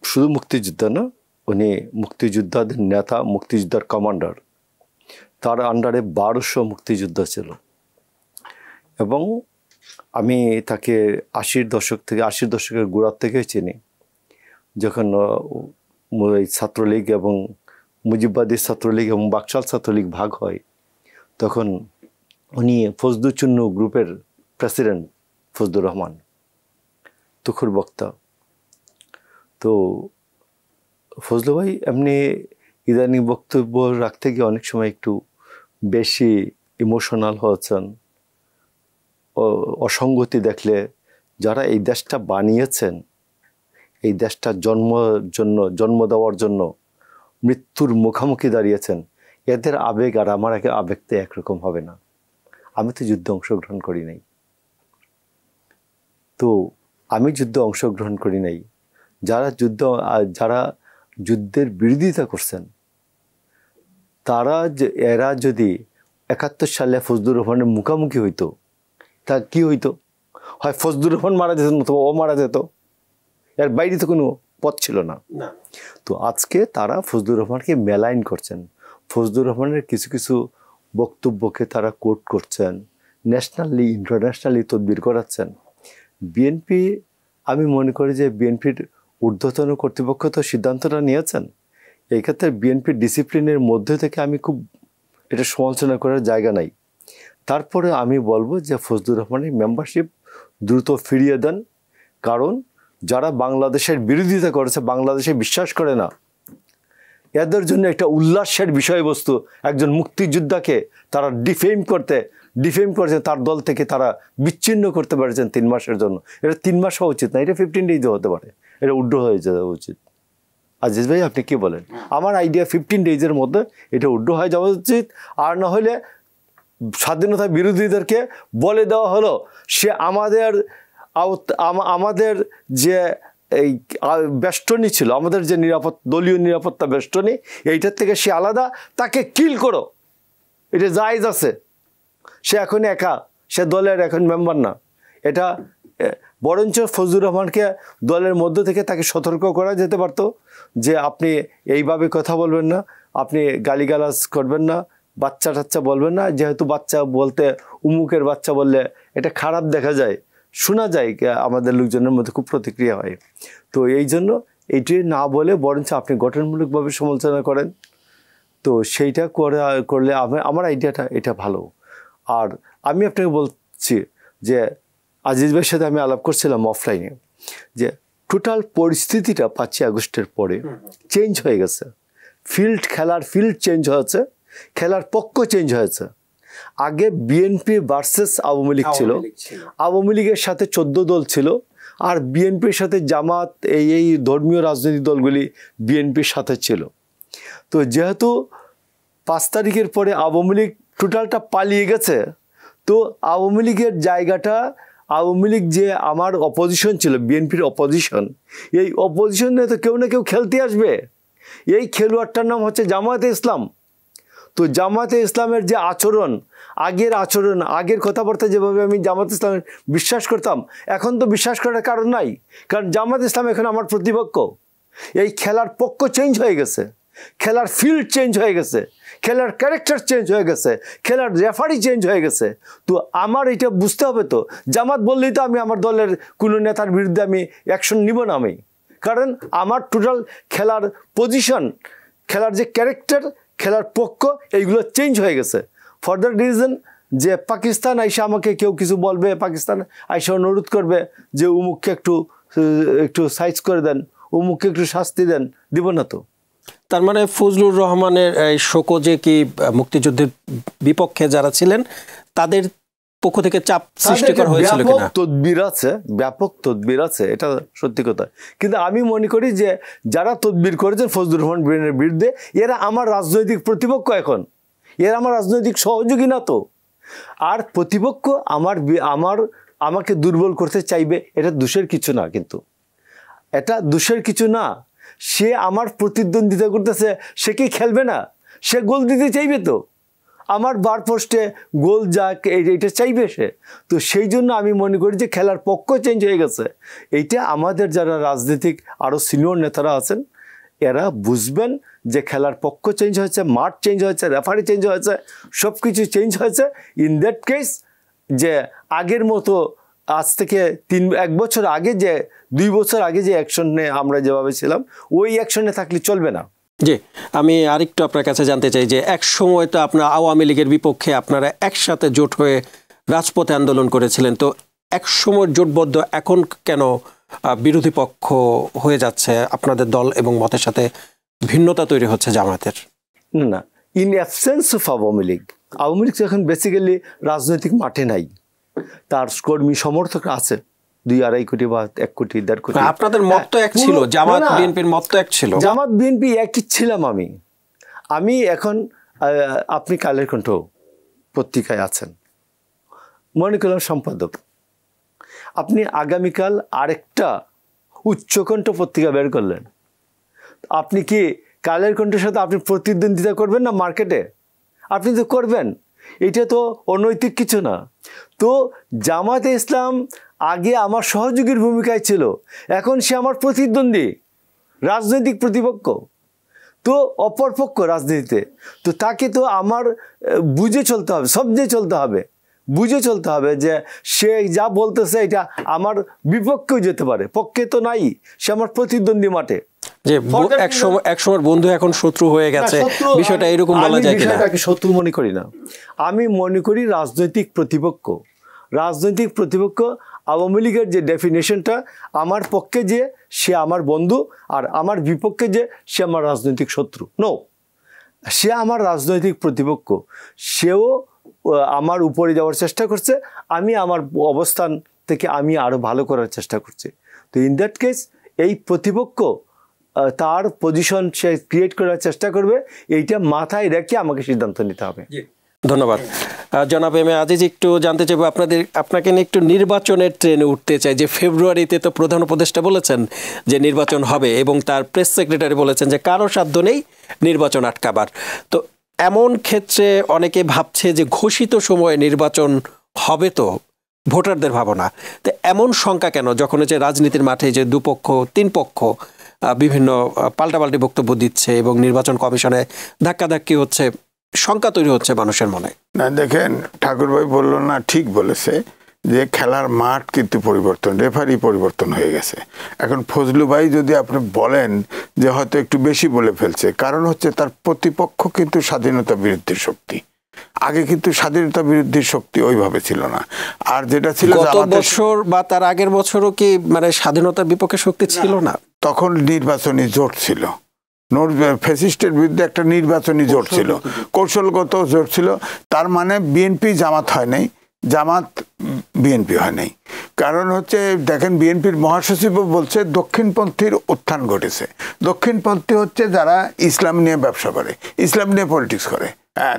[SPEAKER 2] শুধু মুক্তিযোদ্ধা না, উনি মুক্তিযোদ্ধাদের নেতা, মুক্তিযোদ্ধার কমান্ডার। তার আন্ডারে 1200 মুক্তিযোদ্ধা ছিল এবং আমি তাকে 80 দশকের গোড়ার থেকে চিনি। যখন ছাত্রলীগ এবং মুজিববাদী ছাত্রলীগ এবং বাকশাল ছাত্রলীগ ভাগ হয়, তখন উনি ফজলুচূর্ণ গ্রুপের প্রেসিডেন্ট ফজলুর রহমান। তুখুর বক্তা। তো ফজলু ভাই এমনি ইদানিং বক্তব্য রাখতে গিয়ে অনেক সময় একটু বেশি ইমোশনাল হয়েছেন। অসঙ্গতি দেখলে যারা এই দেশটা বানিয়েছেন, এই দেশটা জন্ম দেওয়ার জন্য মৃত্যুর মুখোমুখি দাঁড়িয়েছেন, এদের আবেগ আর আমার আবেগ তো একরকম হবে না। আমি তো যুদ্ধে অংশগ্রহণ করি নাই। তো আমি যুদ্ধে অংশগ্রহণ করি নাই, যারা যুদ্ধের বিরোধিতা করছেন এরা যদি 71 সালে ফজলুর রহমানের মুখোমুখি হইতো, তা কি হইতো? হয় ফজলুর রহমান মারা যেত, অথবা ও মারা যেত। এর বাইরে তো কোনো পথ ছিল না। তো আজকে তারা ফজলুর রহমানকে মেলাইন করছেন, ফজলুর রহমানের কিছু কিছু বক্তব্যকে তারা কোট করছেন, ন্যাশনালি ইন্টারন্যাশনালি তদবির করাচ্ছেন। বিএনপি, আমি মনে করি যে বিএনপির ঊর্ধ্বতন কর্তৃপক্ষ তো সিদ্ধান্তটা নিয়েছেন। এই ক্ষেত্রে বিএনপির ডিসিপ্লিনের মধ্যে থেকে আমি খুব এটা সমালোচনা করার জায়গা নাই। তারপরে আমি বলবো যে ফজলুর রহমানের মেম্বারশিপ দ্রুত ফিরিয়ে দেন। কারণ যারা বাংলাদেশের বিরোধিতা করেছে, বাংলাদেশে বিশ্বাস করে না, এদের জন্য একটা উল্লাসের বিষয়বস্তু। একজন মুক্তিযোদ্ধাকে তারা ডিফেম করছে, তার দল থেকে তারা বিচ্ছিন্ন করতে পারছেন 3 মাসের জন্য। এটা 3 মাস হওয়া উচিত না, এটা 15 ডেজও হতে পারে, এটা উড্র হয়ে যাওয়া উচিত। আজিজ ভাই আপনি কি বলেন? আমার আইডিয়া 15 ডেজের মধ্যে এটা উড্র হয়ে যাওয়া উচিত। আর না হলে স্বাধীনতা বিরোধীদেরকে বলে দেওয়া হলো সে আমাদের যে এই বেষ্টনী ছিল, আমাদের যে দলীয় নিরাপত্তা বেষ্টনী, এইটার থেকে সে আলাদা, তাকে কিল করো, এটা জায়েজ আছে। সে এখন একা, সে দলের এখন মেম্বার না। এটা বরঞ্চ ফজলুর রহমানকে দলের মধ্য থেকে তাকে সতর্ক করা যেতে পারতো যে আপনি এইভাবে কথা বলবেন না, আপনি গালিগালাজ করবেন না, বাচ্চা টাচ্চা বলবেন না। যেহেতু বাচ্চা বলতে উমুকের বাচ্চা বললে এটা খারাপ দেখা যায়, শোনা যায়, আমাদের লোকজনের মধ্যে খুব প্রতিক্রিয়া হয়। তো এই জন্য এইটি না বলে বরঞ্চ আপনি গঠনমূলকভাবে সমালোচনা করেন। তো সেইটা করলে আমার আইডিয়াটা এটা ভালো। আর আমি আপনাকে বলছি যে আজিজ ভাইয়ের সাথে আমি আলাপ করছিলাম অফলাইনে, যে টোটাল পরিস্থিতিটা 5ই আগস্টের পরে চেঞ্জ হয়ে গেছে। খেলার ফিল্ড চেঞ্জ হয়েছে, খেলার পক্ষ চেঞ্জ হয়েছে। আগে বিএনপি ভার্সেস আওয়ামী লীগ ছিল, আওয়ামী লীগের সাথে 14 দল ছিল, আর বিএনপির সাথে জামাত, এই ধর্মীয় রাজনৈতিক দলগুলি বিএনপির সাথে ছিল। তো যেহেতু 5 তারিখের পরে আওয়ামী লীগ টোটালটা পালিয়ে গেছে, তো আওয়ামী লীগের জায়গাটা, আওয়ামী লীগ যে আমার অপোজিশন ছিল, বিএনপির অপোজিশন, এই অপোজিশনে তো কেউ না কেউ খেলতে আসবে। এই খেলোয়াড়টার নাম হচ্ছে জামায়াতে ইসলাম। তো জামায়াতে ইসলামের যে আচরণ, আগের কথাবার্তা যেভাবে আমি জামায়াতে ইসলামের বিশ্বাস করতাম, এখন তো বিশ্বাস করার কারণ নাই, কারণ জামায়াতে ইসলাম এখন আমার প্রতিপক্ষ। এই খেলার পক্ষ চেঞ্জ হয়ে গেছে, খেলার ফিল্ড চেঞ্জ হয়ে গেছে, খেলার ক্যারেক্টার চেঞ্জ হয়ে গেছে, খেলার রেফারি চেঞ্জ হয়ে গেছে। তো আমার এটা বুঝতে হবে। তো জামাত বললেই তো আমি আমার দলের কোনো নেতার বিরুদ্ধে আমি অ্যাকশন নিব না আমি, কারণ আমার টোটাল খেলার পজিশন, খেলার যে ক্যারেক্টার, খেলার পক্ষ, এইগুলো চেঞ্জ হয়ে গেছে। ফর দ্যাট রিজন যে পাকিস্তান আইসা আমাকে কেউ কিছু বলবে, পাকিস্তান আইসা অনুরোধ করবে যে উমুককে একটু সাইজ করে দেন, উমুককে একটু শাস্তি দেন, দিব না তো।
[SPEAKER 3] তার মানে ফজলুর রহমানের এই শোকজে কি মুক্তিযুদ্ধের বিপক্ষে যারা ছিলেন তাদের পক্ষ থেকে চাপ সৃষ্টি করা হয়েছিল কিনা?
[SPEAKER 2] ব্যাপক তদবির আছে, এটা সত্যি কথা। কিন্তু আমি মনে করি যে যারা তদবির করেছেন ফজলুর রহমান বিরুদ্ধে, এরা আমার রাজনৈতিক প্রতিপক্ষ, এখন এরা আমার রাজনৈতিক সহযোগী না তো। আর প্রতিপক্ষ আমাকে দুর্বল করতে চাইবে, এটা দোষের কিছু না, কিন্তু এটা দোষের কিছু না। সে আমার প্রতিদ্বন্দ্বিতা করতেছে, সে কি খেলবে না? সে গোল দিতে চাইবে তো, আমার বার পোস্টে গোল যাক, এইটা চাইবে সে। তো সেই জন্য আমি মনে করি যে খেলার পক্ষ চেঞ্জ হয়ে গেছে। এইটা আমাদের যারা রাজনৈতিক আরও সিনিয়র নেতারা আছেন, এরা বুঝবেন যে খেলার পক্ষ চেঞ্জ হয়েছে, মাঠ চেঞ্জ হয়েছে, রেফারি চেঞ্জ হয়েছে, সব কিছু চেঞ্জ হয়েছে। ইন দ্যাট কেস যে আগের মতো আজ থেকে 1 বছর আগে, যে 2 বছর আগে যে অ্যাকশনে আমরা যেভাবে ছিলাম, ওই অ্যাকশনে থাকলে চলবে না।
[SPEAKER 3] জি, আমি আরেকটু আপনার কাছে জানতে চাই যে এক সময় তো আপনার আওয়ামী লীগের বিপক্ষে আপনারা একসাথে জোট হয়ে রাজপথে আন্দোলন করেছিলেন, তো এক সময় জোটবদ্ধ, এখন কেন বিরোধী পক্ষ হয়ে যাচ্ছে, আপনাদের দল এবং মতের সাথে ভিন্নতা তৈরি হচ্ছে জামাতের?
[SPEAKER 2] না, in absence of Awami League এখন বেসিক্যালি রাজনৈতিক মাঠে নাই। তার কর্মী সমর্থক আছে 2-2.5 কোটি বা 1 কোটি 1.5 কোটি।
[SPEAKER 3] আপনাদের মত তো এক ছিল, জামাত বিএনপির মত তো এক ছিল।
[SPEAKER 2] জামাত বিএনপি একই ছিলাম আমি এখন আপনি কালের কণ্ঠ পত্রিকায় আছেন, মনে করলাম সম্পাদক, আপনি আগামীকাল আরেকটা উচ্চকণ্ঠ পত্রিকা বের করলেন, আপনি কি কালের কণ্ঠের সাথে আপনি প্রতিদ্বন্দ্বিতা করবেন না মার্কেটে? আপনি তো করবেন, এটা তো অনৈতিক কিছু না। তো জামাতে ইসলাম আগে আমার সহযোগীর ভূমিকায় ছিল, এখন সে আমার প্রতিদ্বন্দ্বী, রাজনৈতিক প্রতিপক্ষ, তো অপরপক্ষ রাজনীতিতে। তো তাকে তো আমার বুঝে চলতে হবে, সবজে চলতে হবে, বুঝে চলতে হবে যে সে যা বলতেছে এটা আমার বিপক্ষেও যেতে পারে, পক্ষে তো নাই, সে আমার প্রতিদ্বন্দ্বী মাঠে।
[SPEAKER 3] যে এক সময় বন্ধু এখন শত্রু হয়ে গেছে, বিষয়টা এরকম বলা যায় কিনা?
[SPEAKER 2] বিষয়টাকে শত্রু মনে করি না, আমি মনে করি রাজনৈতিক প্রতিপক্ষ। আওয়ামী লীগের যে ডেফিনেশনটা, আমার পক্ষে যে সে আমার বন্ধু, আর আমার বিপক্ষে যে সে আমার রাজনৈতিক শত্রু। নো, সে আমার রাজনৈতিক প্রতিপক্ষ, সেও আমার উপরে যাওয়ার চেষ্টা করছে, আমি আমার অবস্থান থেকে আমি আরো ভালো করার চেষ্টা করছি। তো ইন দ্যাট কেস এই প্রতিপক্ষ তার পজিশন সে ক্রিয়েট করার চেষ্টা করবে, এইটা মাথায় রেখে আমাকে সিদ্ধান্ত নিতে হবে।
[SPEAKER 3] ধন্যবাদ। জনাব এম এ আজিজ, একটু জানতে চাইবো আপনাকে নিয়ে একটু নির্বাচনের ট্রেনে উঠতে চাই। যে ফেব্রুয়ারিতে তো প্রধান উপদেষ্টা বলেছেন যে নির্বাচন হবে, এবং তার প্রেস সেক্রেটারি বলেছেন যে কারো সাধ্য নেই নির্বাচন আটকাবার। তো এমন ক্ষেত্রে অনেকে ভাবছে যে ঘোষিত সময়ে নির্বাচন হবে, তো ভোটারদের ভাবনা। তো এমন শঙ্কা কেন, যখন হচ্ছে রাজনীতির মাঠে যে দুপক্ষ 3 পক্ষ বিভিন্ন পাল্টাপাল্টি বক্তব্য দিচ্ছে এবং নির্বাচন কমিশনে ধাক্কাধাক্কি হচ্ছে, শঙ্কা তৈরি হচ্ছে মানুষের মনে?
[SPEAKER 1] না, দেখেন, ঠাকুর ভাই বলল না, ঠিক বলেছে যে খেলার মাঠ কিন্তু পরিবর্তন, রেফারি পরিবর্তন হয়ে গেছে। এখন ফজলু ভাই যদি আপনি বলেন যে হয়তো একটু বেশি বলে ফেলছে, কারণ হচ্ছে তার প্রতিপক্ষ কিন্তু স্বাধীনতা বিরোধী শক্তি। আগে কিন্তু স্বাধীনতা বিরোধী শক্তি ওইভাবে ছিল না। আর যেটা ছিল
[SPEAKER 3] গত বছর বা তার আগের বছরও কি মানে স্বাধীনতার বিপক্ষে শক্তি ছিল না?
[SPEAKER 1] তখন নির্বাচনী জোট ছিল, ফ্যাসিস্টের বিরুদ্ধে একটা নির্বাচনী জোট ছিল, কৌশলগত জোট ছিল। তার মানে বিএনপি জামাত হয় নাই, জামাত বিএনপি হয় নাই। কারণ হচ্ছে দেখেন, বিএনপির মহাসচিবও বলছে দক্ষিণপন্থীর উত্থান ঘটেছে। দক্ষিণপন্থী হচ্ছে যারা ইসলাম নিয়ে ব্যবসা করে, ইসলাম নিয়ে পলিটিক্স করে,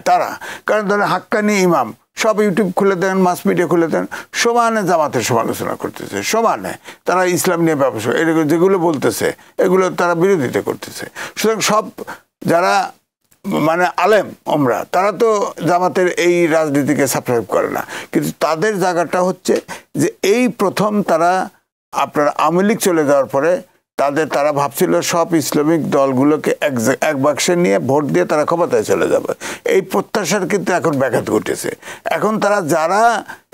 [SPEAKER 1] তারা। কারণ ধরেন হাক্কানি ইমাম সব ইউটিউব খুলে দেন, মাস মিডিয়া খুলে দেন, সমানে জামাতের সমালোচনা করতেছে, সমানে তারা ইসলাম নিয়ে ব্যবসা, যেগুলো বলতেছে এগুলো তারা বিরোধিতা করতেছে। সুতরাং সব যারা মানে আলেম আমরা, তারা তো জামাতের এই রাজনীতিকে সাবস্ক্রাইব করে না। কিন্তু তাদের জায়গাটা হচ্ছে যে এই প্রথম তারা আপনার আওয়ামী লীগ চলে যাওয়ার পরে তারা ভাবছিল সব ইসলামিক দলগুলোকে এক বাক্সে নিয়ে ভোট দিয়ে তারা ক্ষমতায় চলে যাবে। এই প্রত্যাশার কিন্তু এখন ব্যাঘাত ঘটেছে। এখন তারা যারা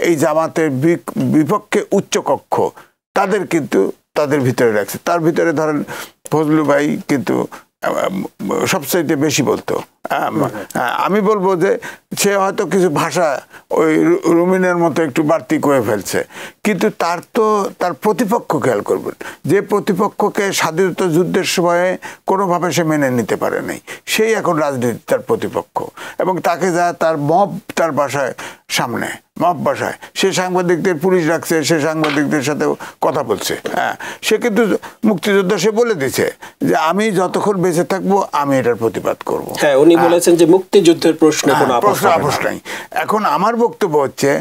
[SPEAKER 1] এই জামাতের বিপক্ষে উচ্চকক্ষ, তাদের কিন্তু তাদের ভিতরে রাখছে। তার ভিতরে ধরেন ফজলু ভাই কিন্তু সবচাইতে বেশি বলতো। আমি বলবো যে সে হয়তো কিছু ভাষা ওই রুমিনের মতো একটু বাড়তি করে ফেলছে, কিন্তু তার প্রতিপক্ষ খেয়াল করবেন, যে প্রতিপক্ষকে স্বাধীনতা যুদ্ধের সময়ে কোনোভাবে সে মেনে নিতে পারে নাই, সেই এখন রাজনীতি তার প্রতিপক্ষ। এবং তাকে যা তার মব তার বাসায় সামনে মব বাসায়, সে সাংবাদিকদের পুলিশ রাখছে, সে সাংবাদিকদের সাথে কথা বলছে। সে কিন্তু মুক্তিযোদ্ধা, সে বলে দিছে যে আমি যতক্ষণ বেঁচে থাকবো আমি এটার প্রতিবাদ করবো।
[SPEAKER 3] হ্যাঁ, উনি বলেছেন যে মুক্তিযুদ্ধের প্রশ্ন কোনো আপোষ
[SPEAKER 1] নাই। এখন আমার বক্তব্য হচ্ছে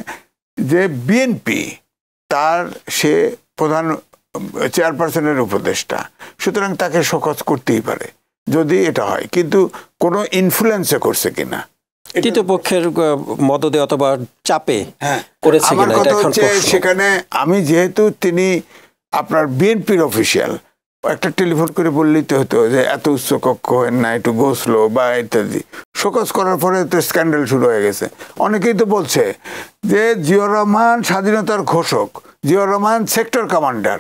[SPEAKER 1] যে বিএনপি সে প্রধান চেয়ারপারসনের উপদেষ্টা, সুতরাং তাকে শোকজ করতেই পারে যদি এটা হয়, কিন্তু কোনো ইনফ্লুয়েন্সে করছে কিনা,
[SPEAKER 3] তৃতীয় পক্ষের মদদে অথবা চাপে করেছে
[SPEAKER 1] আমার কথা হচ্ছে সেখানে আমি যেহেতু তিনি আপনার বিএনপির অফিসিয়াল, একটা টেলিফোন করে বললেই তো হতো যে এত উচ্চ কক্ষ না, একটু গোসলো বা ইত্যাদি। শোকজ করার পরে তো স্ক্যান্ডাল শুরু হয়ে গেছে। অনেকেই তো বলছে যে জিয়াউর রহমান স্বাধীনতার ঘোষক, জিয়াউর রহমান সেক্টর কমান্ডার,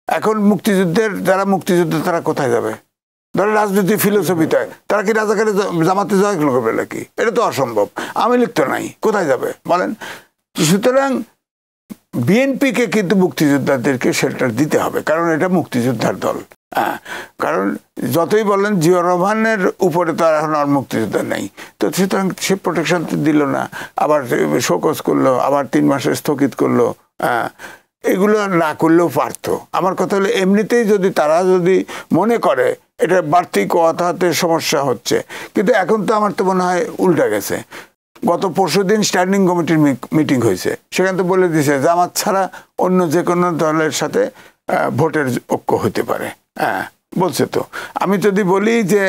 [SPEAKER 1] এখন যারা মুক্তিযুদ্ধ তারা কোথায় যাবে? ধরো রাজনীতি ফিলোসফিতে তারা কি রাজাকারে জামাতে জয় করবে নাকি? এটা তো অসম্ভব। আওয়ামী লীগ তো নাই, কোথায় যাবে বলেন? সুতরাং বিএনপিকে কিন্তু মুক্তিযোদ্ধাদেরকে শেল্টার দিতে হবে, কারণ এটা মুক্তিযোদ্ধার দল। কারণ যতই বলেন জিয়াউর রহমানের উপরে তো এখন আর মুক্তিযোদ্ধা নেই, তো সুতরাং সে প্রোটেকশন দিল না, আবার শোকজ করলো, আবার 3 মাসের স্থগিত করলো। এগুলো না করলেও পারতো। আমার কথা হলো এমনিতেই যদি তারা যদি মনে করে এটা বাড়তি কথাতে সমস্যা হচ্ছে, কিন্তু এখন তো আমার তো মনে হয় উল্টা গেছে। গত পরশুদিন স্ট্যান্ডিং কমিটির মিটিং হয়েছে, সেখানে তো বলে দিয়েছে জামাত ছাড়া অন্য যে কোনো দলের সাথে ভোটের ঐক্য হতে পারে। বলছে তো। আমি যদি বলি যে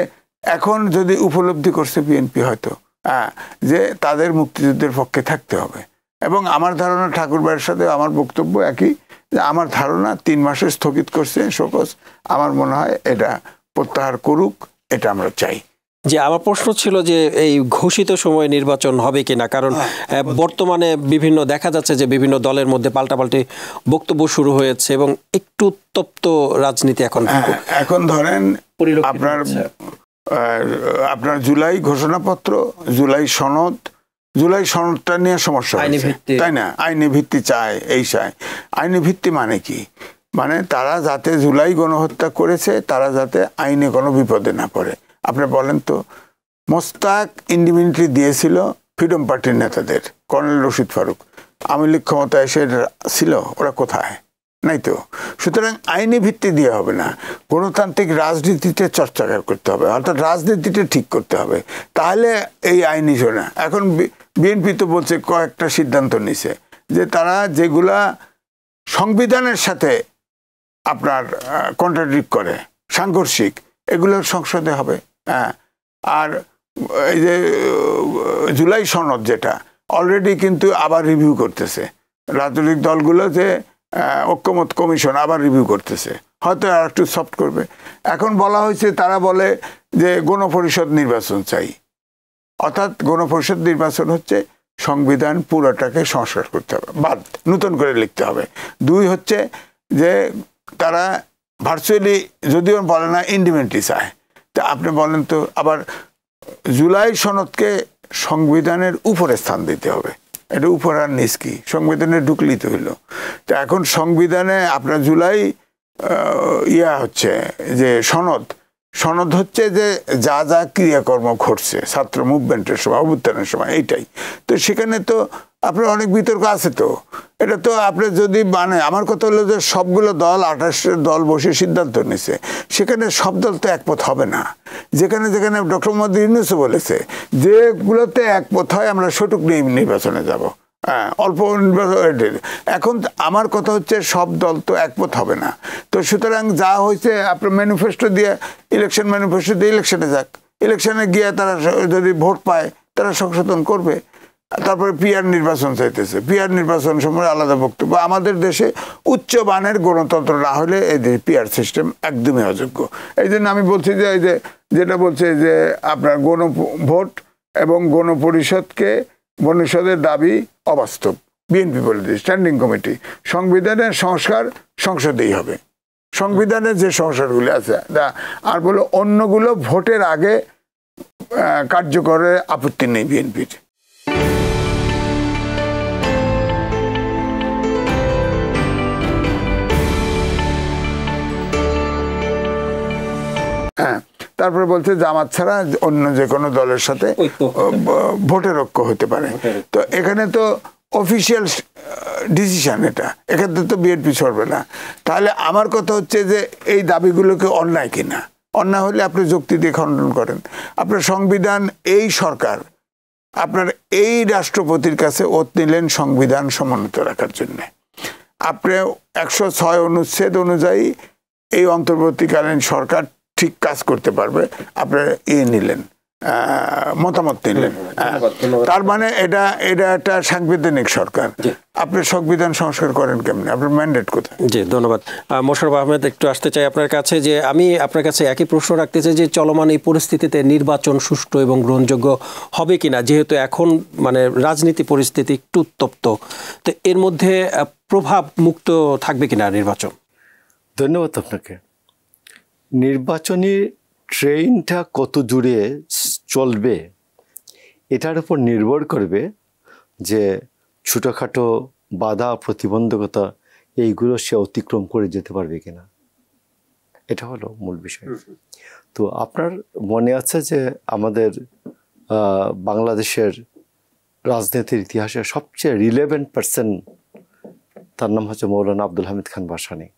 [SPEAKER 1] এখন যদি উপলব্ধি করছে বিএনপি হয়তো যে তাদের মুক্তিযুদ্ধের পক্ষে থাকতে হবে, এবং আমার ধারণা ঠাকুর ভাইয়ের সাথে আমার বক্তব্য একই, যে আমার ধারণা 3 মাসে স্থগিত করছে শোকজ, আমার মনে হয় এটা প্রত্যাহার করুক, এটা আমরা চাই।
[SPEAKER 3] যে আমার প্রশ্ন ছিল যে এই ঘোষিত সময়ে নির্বাচন হবে কিনা, কারণ বর্তমানে বিভিন্ন দেখা যাচ্ছে যে বিভিন্ন দলের মধ্যে পাল্টাপাল্টি বক্তব্য শুরু হয়েছে এবং একটু উত্তপ্ত রাজনীতি এখন
[SPEAKER 1] ধরেন আপনার জুলাই ঘোষণাপত্র, জুলাই সনদটা নিয়ে সমস্যা হয়েছে, তাই না? আইনি ভিত্তি চায়, এই চায়। আইনি ভিত্তি মানে কি? মানে তারা যাতে জুলাই গণহত্যা করেছে তারা যাতে আইনে কোনো বিপদে না পড়ে। আপনি বলেন তো, মোস্তাক ইন্ডিমিনিটি দিয়েছিল ফ্রিডম পার্টির নেতাদের, কর্নেল রশিদ ফারুক। আওয়ামী লীগ ক্ষমতা এসে ছিল, ওরা কোথায়? নাই তো। সুতরাং আইনি ভিত্তি দিয়ে হবে না, গণতান্ত্রিক রাজনীতিতে চর্চা করতে হবে, অর্থাৎ রাজনীতিটা ঠিক করতে হবে, তাহলে এই আইনি শোনা। এখন বিএনপি তো বলছে কয়েকটা সিদ্ধান্ত নিছে যে তারা যেগুলা সংবিধানের সাথে আপনার কন্ট্রাডিক্ট করে, সাংঘর্ষিক, এগুলো সংসদে হবে। আর এই যে জুলাই সনদ যেটা অলরেডি কিন্তু আবার রিভিউ করতেছে রাজনৈতিক দলগুলো, যে ঐক্যমত কমিশন আবার রিভিউ করতেছে, হয়তো আর একটু সফট করবে। এখন বলা হয়েছে, তারা বলে যে গণপরিষদ নির্বাচন চাই, অর্থাৎ গণপরিষদ নির্বাচন হচ্ছে সংবিধান পুরোটাকে সংস্কার করতে হবে, বাদ নতুন করে লিখতে হবে। 2 হচ্ছে যে তারা ভার্চুয়ালি, যদিও বলে না ইন্ডিপেন্ডেন্টি চায়, তা আপনি বলেন তো আবার জুলাই সনদকে সংবিধানের উপরে স্থান দিতে হবে। এটা উপর আর নিচ কি? সংবিধানে ঢুকলেই তো হইল। তো এখন সংবিধানে আপনার জুলাই হচ্ছে যে সনদ হচ্ছে যে যা যা ক্রিয়াকর্ম ঘটছে ছাত্র মুভমেন্টের সময়, অভ্যুত্থানের সময়, এইটাই তো। সেখানে তো আপনার অনেক বিতর্ক আছে। তো এটা তো আপনি যদি মানে, আমার কথা হলো যে সবগুলো দল 28 দল বসে সিদ্ধান্ত নিছে, সেখানে সব দল তো একমত হবে না। যেখানে যেখানে ডক্টর মোহাম্মদ ইউনূসও বলেছে যেগুলোতে একমত হয় আমরা সঠিক নির্বাচনে যাব, অল্প নির্বাচন। এখন আমার কথা হচ্ছে সব দল তো একমত হবে না। তো সুতরাং যা হয়েছে আপনার ম্যানিফেস্টো দিয়ে, ম্যানিফেস্টো দিয়ে ইলেকশনে যাক, ইলেকশনে গিয়ে তারা যদি ভোট পায় তারা সংশোধন করবে। তারপরে পিআর নির্বাচন চাইতেছে, পিআর নির্বাচন সময় আলাদা বক্তব্য। আমাদের দেশে উচ্চ মানের গণতন্ত্র না হলে এই পিআর সিস্টেম একদমই অযোগ্য। এই জন্য আমি বলছি যে এই যে যেটা বলছে যে আপনার গণভোট এবং গণপরিষদের দাবি অবাস্তব। বিএনপি বলে দিয়েছে, স্ট্যান্ডিং কমিটি, সংবিধানের সংস্কার সংসদেই হবে, সংবিধানের যে সংস্কারগুলি আছে। আর বলো অন্যগুলো ভোটের আগে কার্যকরে আপত্তি নেই বিএনপির। তারপরে বলছে জামাত ছাড়া অন্য যে কোনো দলের সাথে ভোটের ঐক্য হতে পারে। তো এখানে তো অফিসিয়াল ডিসিশন, এটা এখানে তো বিএনপি ছড়বে না। তাহলে আমার কথা হচ্ছে যে এই দাবিগুলোকে অন্যায় কিনা? অন্যায় হলে আপনি যুক্তি দিয়ে খণ্ডন করেন। আপনার সংবিধান, এই সরকার আপনার এই রাষ্ট্রপতির কাছে ওত নিলেন সংবিধান সমুন্নত রাখার জন্য। আপনি 106 অনুচ্ছেদ অনুযায়ী এই অন্তর্বর্তীকালীন সরকার ঠিক কাজ করতে পারবে, আপনার নিলেন, মতামত নিলেন। তার মানে এটা একটা সাংবিধানিক সরকার। আপনি সংবিধান সংস্কার করেন কেমনে? আপনার ম্যান্ডেট কোথায়?
[SPEAKER 3] জি, ধন্যবাদ। মোশাররফ আহমেদ, একটু আসতে চাই আপনার কাছে, যে আমি আপনার কাছে একই প্রশ্ন রাখতে চাই যে চলমান এই পরিস্থিতিতে নির্বাচন সুষ্ঠু এবং গ্রহণযোগ্য হবে কিনা, যেহেতু এখন মানে রাজনীতি পরিস্থিতি একটু উত্তপ্ত, তো এর মধ্যে প্রভাব মুক্ত থাকবে কিনা নির্বাচন?
[SPEAKER 2] ধন্যবাদ আপনাকে। নির্বাচনী ট্রেনটা কত দূরে চলবে এটার উপর নির্ভর করবে যে ছোটোখাটো বাধা প্রতিবন্ধকতা এইগুলো সে অতিক্রম করে যেতে পারবে কিনা, এটা হলো মূল বিষয়। তো আপনার মনে আছে যে আমাদের বাংলাদেশের রাজনীতির ইতিহাসে সবচেয়ে রিলেভেন্ট পার্সন, তার নাম হচ্ছে মৌলানা আব্দুল হামিদ খান ভাসানী।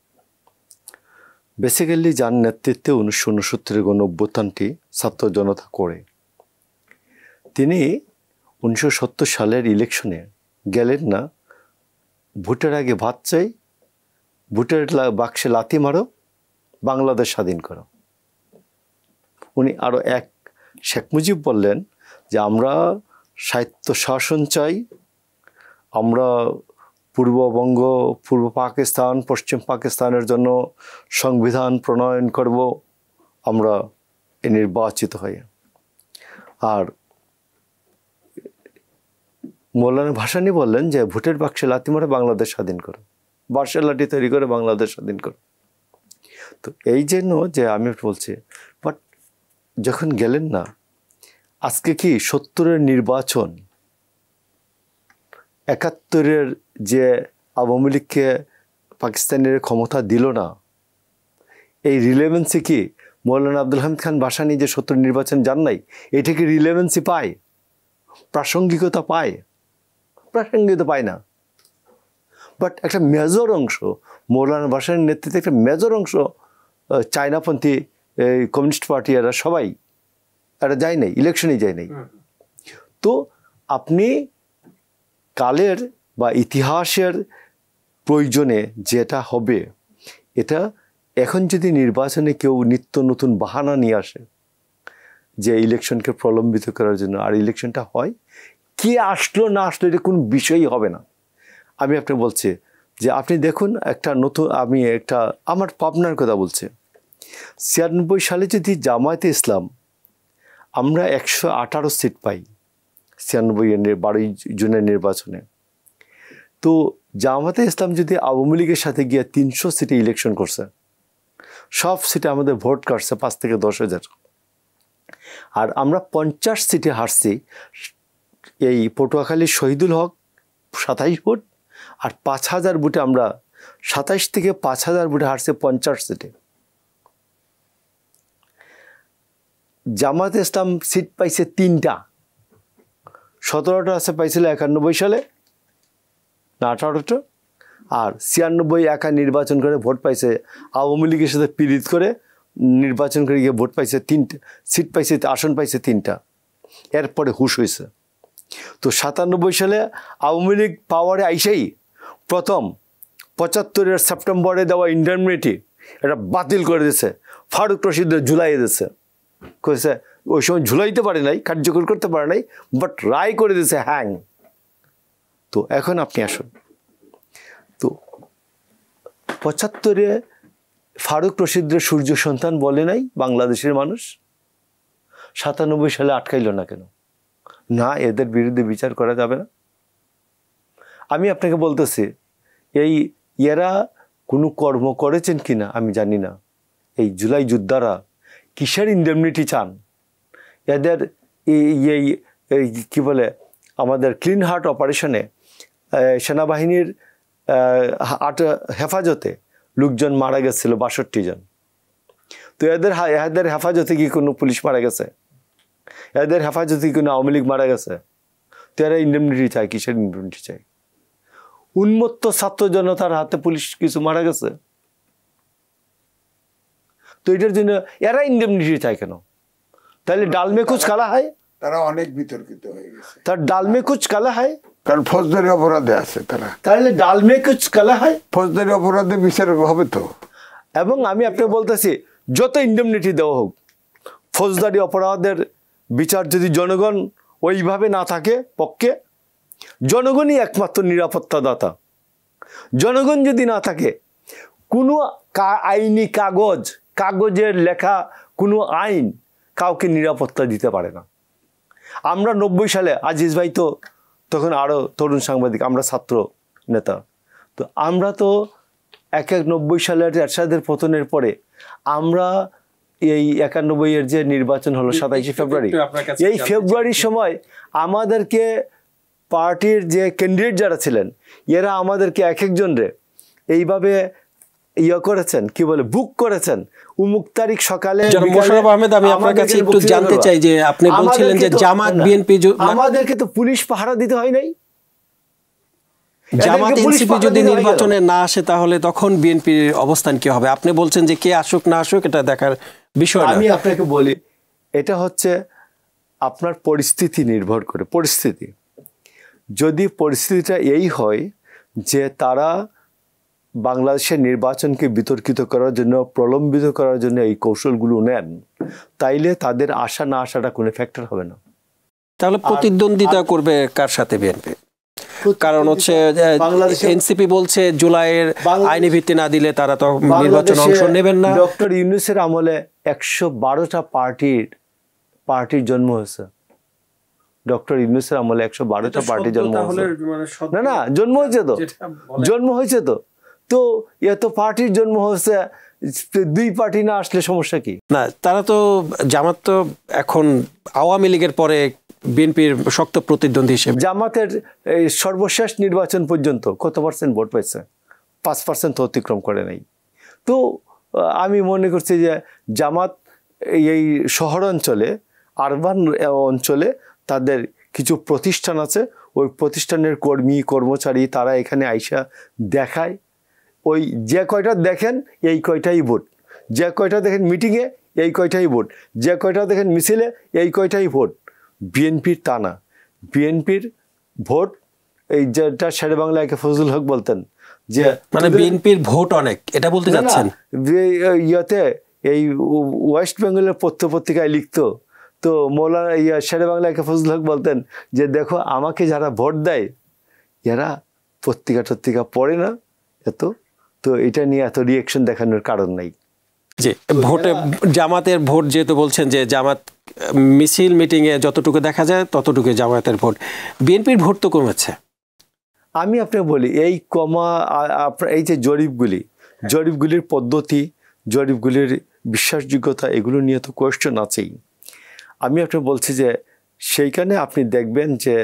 [SPEAKER 2] বেসিক্যালি যার নেতৃত্বে 1969 গণ অভ্যুত্থানটি ছাত্র জনতা করে, তিনি 1970 সালের ইলেকশনে গেলেন না, ভোটের আগে ভাত চাই, ভোটের বাক্সে লাথি মারো, বাংলাদেশ স্বাধীন করো। উনি আরও এক শেখ মুজিব বললেন যে আমরা স্বায়ত্ত শাসন চাই, আমরা পূর্ববঙ্গ, পূর্ব পাকিস্তান, পশ্চিম পাকিস্তানের জন্য সংবিধান প্রণয়ন করব আমরা নির্বাচিত হয়ে। আর মৌলানা ভাসানী বললেন যে ভোটের বাক্সে লাথি মারে বাংলাদেশ স্বাধীন করো, বাঁশের লাঠি তৈরি করে বাংলাদেশ স্বাধীন করো। তো এই জন্য যে আমি বলছি, বাট যখন গেলেন না, আজকে কি 70-এর নির্বাচন, 71-এর যে আওয়ামী লীগকে পাকিস্তানের ক্ষমতা দিল না, এই রিলেভেন্সি কি মৌলানা আব্দুল হামিদ খান ভাসানী যে 70 নির্বাচন যান নাই, এটা কি রিলেভেন্সি পায়, প্রাসঙ্গিকতা পায়? প্রাসঙ্গিকতা পায় না। বাট একটা মেজর অংশ, মৌলানা ভাসানীর নেতৃত্বে একটা মেজর অংশ চায়নাপন্থী কমিউনিস্ট পার্টি, এরা সবাই এরা যায় নাই, ইলেকশনে যায় নাই। তো আপনি কালের বা ইতিহাসের প্রয়োজনে যেটা হবে, এটা এখন যদি নির্বাচনে কেউ নিত্য নতুন বাহানা নিয়ে আসে যে ইলেকশনকে প্রলম্বিত করার জন্য, আর ইলেকশনটা হয়, কে আসলো না আসলো এটা কোনো বিষয়ই হবে না। আমি আপনাকে বলছি যে আপনি দেখুন একটা নতুন, আমি একটা আমার পাবনার কথা বলছি, 96 সালে যদি জামায়াতে ইসলাম আমরা 118 সিট পাই 96-12 জুনের নির্বাচনে, তো জামায়াতে ইসলাম যদি আওয়ামী লীগের সাথে গিয়ে 300 সিটে ইলেকশন করছে, সব সিটে আমাদের ভোট কাটছে 5 থেকে 10,000, আর আমরা 50 সিটে হারছি। এই পটুয়াখালীর শহীদুল হক 27 ভোট, আর 5,000 ভোটে আমরা 27 থেকে 5,000 ভোটে হারছে 50 সিটে। জামায়াতে ইসলাম সিট পাইছে 3টা, 17টা আছে পাইছিল 91 সালে না 18টা, আর 96 একা নির্বাচন করে ভোট পাইছে, আওয়ামী লীগের সাথে পীড়িত করে নির্বাচন করে গিয়ে ভোট পাইছে 3টা সিট পাইছে, আসন পাইছে 3টা। এরপরে হুশ হয়েছে। তো 97 সালে আওয়ামী লীগ পাওয়ারে আইসেই প্রথম 75-এর সেপ্টেম্বরে দেওয়া ইন্ডেমনিটি এটা বাতিল করে দিয়েছে, ফারুক রশিদের ঝুলাই দিয়েছে, কইছে ওই সময় ঝুলাইতে পারে নাই, কার্যকর করতে পারে নাই, বাট রায় করে দিয়েছে হ্যাং। তো এখন আপনি আসুন, তো 75-এ ফারুক রশিদের সূর্য সন্তান বলে নাই বাংলাদেশের মানুষ, 97 সালে আটকাইল না কেন? না, এদের বিরুদ্ধে বিচার করা যাবে না। আমি আপনাকে বলতেছি, এই এরা কোনো কর্ম করেছেন কিনা আমি জানি না, এই জুলাই যোদ্ধারা কিসের ইন্ডেমনিটি চান? এদের এই কি বলে আমাদের ক্লিন হার্ট অপারেশনে সেনাবাহিনীর হেফাজতে লোকজন মারা গেছিল 62 জন। তো এদের হেফাজতে কি কোনো পুলিশ মারা গেছে? এদের হেফাজতে কি কোনো আওয়ামী লীগ মারা গেছে? তো এরা ইন্ডেমনিটি চায়, কিসের ইন্ডেমনিটি চায়? উন্মত্ত ছাত্র জনতার হাতে পুলিশ কিছু মারা গেছে, তো এটার জন্য এরা ইন্ডেমনিটি চায় কেন? তাহলে ডালমে কুচ কালা হয়,
[SPEAKER 1] তারা অনেক বিতর্কিত হয়ে গেছে।
[SPEAKER 2] তার ডালমে কুচ কালা হয়,
[SPEAKER 1] কারণ ফৌজদারি অপরাধে আছে তারা।
[SPEAKER 2] তাহলে ডালমে কুচ কালা হয়,
[SPEAKER 1] ফৌজদারি অপরাধে বিচার হবে তো।
[SPEAKER 2] এবং আমি আপনাকে বলতেছি, যত ইন্ডেমনিটি দেওয়া হোক, ফৌজদারি অপরাধের বিচার যদি জনগণ ওইভাবে না থাকে পক্ষে, জনগণই একমাত্র নিরাপত্তাদাতা। জনগণ যদি না থাকে, কোনো আইনি কাগজের লেখা কোনো আইন কাউকে নিরাপত্তা দিতে পারে না। আমরা 90 সালে, আজিজ ভাই তো তখন আরও তরুণ সাংবাদিক, আমরা ছাত্র নেতা, তো আমরা তো 91 সালের এরশাদের পতনের পরে আমরা এই 91-এর যে নির্বাচন হলো 27 ফেব্রুয়ারি, এই ফেব্রুয়ারির সময় আমাদেরকে পার্টির যে ক্যান্ডিডেট যারা ছিলেন এরা আমাদেরকে এক একজন রে এইভাবে করেছেন, কি বলে, বুক করেছেন উমুক তারিখ সকালে।
[SPEAKER 3] মোশাররফ আহমেদ, আমি আপনার কাছে একটু জানতে চাই যে আপনি বলছিলেন যে জামাত বিএনপি,
[SPEAKER 2] আমাদেরকে তো পুলিশ পাহারা দিতে হয় নাই।
[SPEAKER 3] জামাত এনসিপি যদি নির্বাচনে না আসে তাহলে তখন বিএনপির অবস্থান কি হবে? আপনি বলছেন যে কে আসুক না আসুক এটা দেখার বিষয় না।
[SPEAKER 2] আমি আপনাকে বলি, এটা হচ্ছে আপনার পরিস্থিতি নির্ভর করে। পরিস্থিতি যদি পরিস্থিতিটা এই হয় যে তারা বাংলাদেশের নির্বাচনকে বিতর্কিত করার জন্য, প্রলম্বিত করার জন্য এই কৌশলগুলো নেন, তাইলে তাদের আসা না আসাটা কোনো ফ্যাক্টর হবে না।
[SPEAKER 3] তাহলে প্রতিদ্বন্দ্বিতা করবে কার সাথে বিএনপি? কারণ হচ্ছে এনসিপি বলছে জুলাইয়ের আইনি ভিত্তি না দিলে তারা তো নির্বাচনে অংশ নেবেন না।
[SPEAKER 2] ডক্টর ইউনূসের আমলে 112টা পার্টির জন্ম হয়েছে। ডক্টর ইউনূসের আমলে 112টা পার্টি জন্ম হয়েছে। না জন্ম হয়েছে তো এত পার্টির জন্ম হয়েছে, 2 পার্টি না আসলে সমস্যা কি?
[SPEAKER 3] না, তারা তো জামাত তো এখন আওয়ামী লীগের পরে বিএনপির শক্ত প্রতিদ্বন্দ্বী হিসেবে।
[SPEAKER 2] জামাতের এই সর্বশেষ নির্বাচন পর্যন্ত কত পার্সেন্ট ভোট পাইছে? 5% তো অতিক্রম করে নাই। তো আমি মনে করছি যে জামাত এই শহরাঞ্চলে, আরবান অঞ্চলে তাদের কিছু প্রতিষ্ঠান আছে, ওই প্রতিষ্ঠানের কর্মচারী তারা এখানে আইসা দেখায়, ওই যে কয়টা দেখেন এই কয়টাই ভোট, যে কয়টা দেখেন মিটিংয়ে এই কয়টাই ভোট, যে কয়টা দেখেন মিছিলে এই কয়টাই ভোট। বিএনপির তা না। বিএনপির ভোট এই যেটা শেরে বাংলাকে ফজলুল হক বলতেন যে
[SPEAKER 3] মানে বিএনপির ভোট অনেক, এটা বলতে যাচ্ছেন?
[SPEAKER 2] ইয়াতে এই ওয়েস্ট বেঙ্গলের পত্রিকায় লিখতো, তো মৌলানা শেরে বাংলাকে ফজলুল হক বলতেন যে দেখো আমাকে যারা ভোট দেয় এরা পত্রিকা পড়ে না এত, তো এটা নিয়ে এত রিয়েকশন দেখানোর কারণ নাই।
[SPEAKER 3] জি, ভোটে জামাতের ভোট যেহেতু বলছেন যে জামাত মিছিল মিটিংয়ে যতটুকু দেখা যায় ততটুকু জামাতের ভোট, বিএনপির ভোট তো কমেছে।
[SPEAKER 2] আমি আপনাকে বলি এই এই যে জরিপগুলির পদ্ধতি, জরিপগুলির বিশ্বাসযোগ্যতা, এগুলো নিয়ে তো কোয়েশ্চেন আছেই। আমি আপনাকে বলছি যে সেইখানে আপনি দেখবেন যে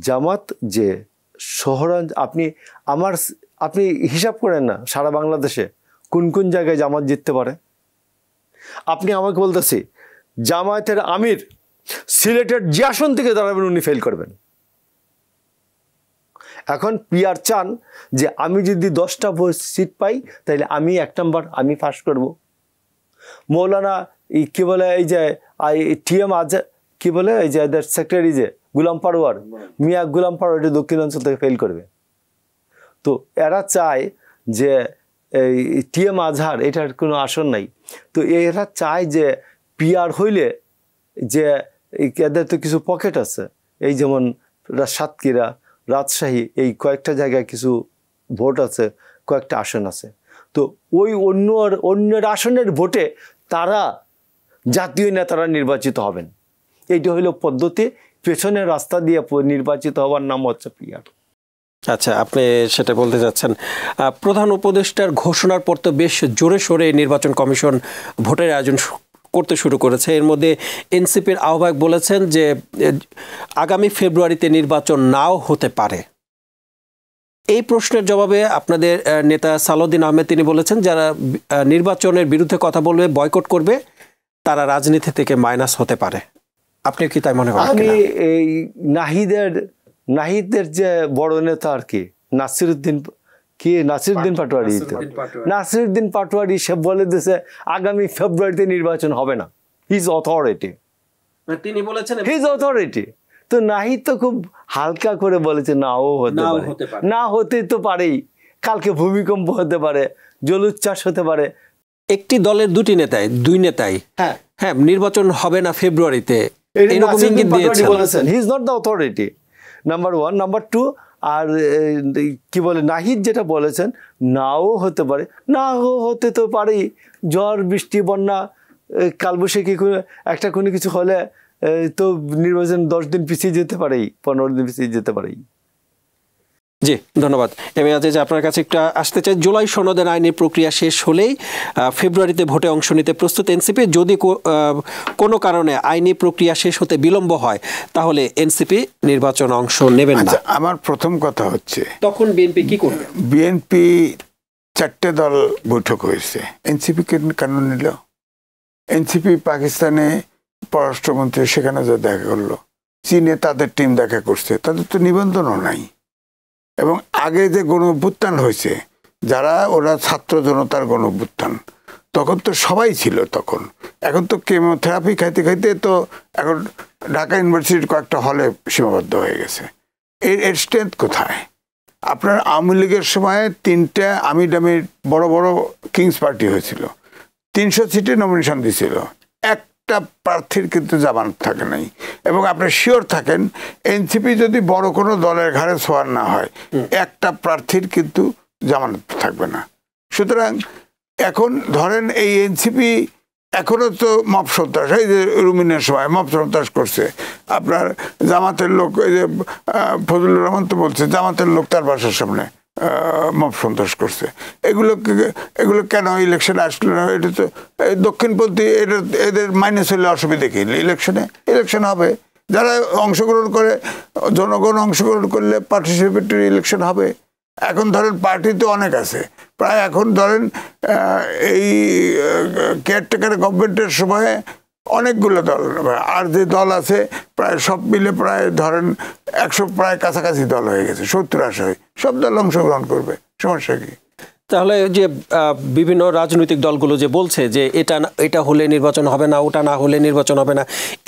[SPEAKER 2] জামাত যে আপনি হিসাব করেন না সারা বাংলাদেশে কোন কোন জায়গায় জামাত জিততে পারে। আপনি আমাকে বলতেছি জামায়াতের আমির সিলেটের যে আসন থেকে দাঁড়াবেন উনি ফেল করবেন। এখন পিআর চান যে আমি যদি 10টা সিট পাই তাহলে আমি 1 নম্বর, আমি পাস করব। মৌলানা কি বলে এই যে টিএম কি বলে এই যে এদের সেক্রেটারি যে গুলাম পারওয়ার, মিয়া গুলাম পারওয়ার দক্ষিণাঞ্চল থেকে ফেল করবে। তো এরা চায় যে এই টিএম আজহার এটার কোনো আসন নাই, তো এরা চায় যে পিআর হইলে যে এদের তো কিছু পকেট আছে, এই যেমন সাতক্ষীরা, রাজশাহী, এই কয়েকটা জায়গায় কিছু ভোট আছে, কয়েকটা আসন আছে। তো ওই অন্যের আসনের ভোটে তারা জাতীয় নেতারা নির্বাচিত হবেন। এইটা হইল পদ্ধতি। পেছনের রাস্তা দিয়ে নির্বাচিত হওয়ার নাম হচ্ছে পিআর।
[SPEAKER 3] আচ্ছা, আপনি সেটা বলতে যাচ্ছেন। প্রধান উপদেষ্টার ঘোষণার পর তো বেশ জোরে সোরে নির্বাচন কমিশন ভোটের আয়োজন করতে শুরু করেছে। এর মধ্যে এনসিপির আহ্বায়ক বলেছেন যে আগামী ফেব্রুয়ারিতে নির্বাচন নাও হতে পারে। এই প্রশ্নের জবাবে আপনাদের নেতা সালাউদ্দিন আহমেদ তিনি বলেছেন যারা নির্বাচনের বিরুদ্ধে কথা বলবে, বয়কট করবে, তারা রাজনীতি থেকে মাইনাস হতে পারে। আপনি কি তাই মনে করেন?
[SPEAKER 2] আমি এই নাহিদের যে বড় নেতা আর কি নাসিরউদ্দিন পাটোয়ারি সে বলে দিয়েছে আগামী ফেব্রুয়ারিতে নির্বাচন হবে না। হিজ অথরিটি,
[SPEAKER 3] তিনি বলেছেন
[SPEAKER 2] হিজ অথরিটি। তো নাহিদ তো খুব হালকা করে বলেছে নাও হতে পারে, না হতে তো পারেই, কালকে ভূমিকম্প হতে পারে, জলোচ্ছ্বাস হতে পারে।
[SPEAKER 3] একটি দলের দুই নেতাই হ্যাঁ নির্বাচন হবে না ফেব্রুয়ারিতে এরকম ইঙ্গিত দিয়েছেন।
[SPEAKER 2] He is not the authority, number 1। Number 2, আর কি বলে নাহিদ যেটা বলেছেন নাও হতে পারে, না হতে তো পারেই। ঝড় বৃষ্টি বন্যা কালবৈশাখী একটা কোনো কিছু হলে তো নির্বাচন 10 দিন পিছিয়ে যেতে পারেই, 15 দিন পিছিয়ে যেতে পারেই।
[SPEAKER 3] জি, ধন্যবাদ। এম এ আজিজ, আপনার কাছে একটা আসতে চাই। জুলাই সনদের আইনি প্রক্রিয়া শেষ হলেই ফেব্রুয়ারিতে ভোটে অংশ নিতে প্রস্তুত এনসিপি। যদি কোনো কারণে আইনি প্রক্রিয়া শেষ হতে বিলম্ব হয় তাহলে এনসিপি নির্বাচন অংশ নেবেন না।
[SPEAKER 1] আমার প্রথম কথা হচ্ছে,
[SPEAKER 3] তখন বিএনপি কি করবে?
[SPEAKER 1] বিএনপি 4টে দল বৈঠক হয়েছে, এনসিপি কেন নিল? এনসিপি পাকিস্তানে পররাষ্ট্রমন্ত্রী সেখানে যা দেখা করলো, চীনে তাদের টিম দেখা করছে, তাদের তো নিবন্ধনও নাই। এবং আগে যে গণ অভ্যুত্থান হয়েছে, যারা ওরা ছাত্র জনতার গণ অভ্যুত্থান, তখন তো সবাই ছিল তখন। এখন তো কেমোথেরাপি খাইতে খাইতে তো এখন ঢাকা ইউনিভার্সিটির কয়েকটা হলে সীমাবদ্ধ হয়ে গেছে। এর স্ট্রেংথ কোথায়? আপনার আওয়ামী লীগের সময় 3টে আমি দামি বড় বড় কিংস পার্টি হয়েছিল, 300 সিটে নমিনেশন দিছিল, একটা প্রার্থীর কিন্তু জামানত থাকে নাই। এবং আপনি শিওর থাকেন এনসিপি যদি বড় কোনো দলের ঘাড়ে ছোঁয়ার না হয়, একটা প্রার্থীর কিন্তু জামানত থাকবে না। সুতরাং এখন ধরেন এই এনসিপি এখনো তো মব সন্ত্রাস, এই যে রুমিনের সময় মব সন্ত্রাস করছে, আপনার জামাতের লোক, এই যে ফজলুর রহমান তো বলছে জামাতের লোক তার বাসার সামনে মব সন্ত্রাস করছে। এগুলো কেন ইলেকশনে আসলো না? এটা তো দক্ষিণপন্থী, এদের মাইনাস হলে অসুবিধা কি? ইলেকশন হবে, যারা অংশগ্রহণ করে, জনগণ অংশগ্রহণ করলে পার্টিসিপেটরি ইলেকশন হবে। এখন ধরেন পার্টি তো অনেক আছে, প্রায় এখন ধরেন এই কেয়ারটেকার গভর্নমেন্টের সময়ে অনেকগুলো দল, আর যে দল আছে প্রায় সব মিলে প্রায় ধরেন 100 প্রায় কাছাকাছি দল হয়ে গেছে, 70-80 সব দল অংশগ্রহণ করবে, সমস্যা কি?
[SPEAKER 3] তাহলে যে বিভিন্ন রাজনৈতিক দলগুলো যে বলছে যে এটা হলে নির্বাচন হবে না, ওটা না হলে নির্বাচন হবে না,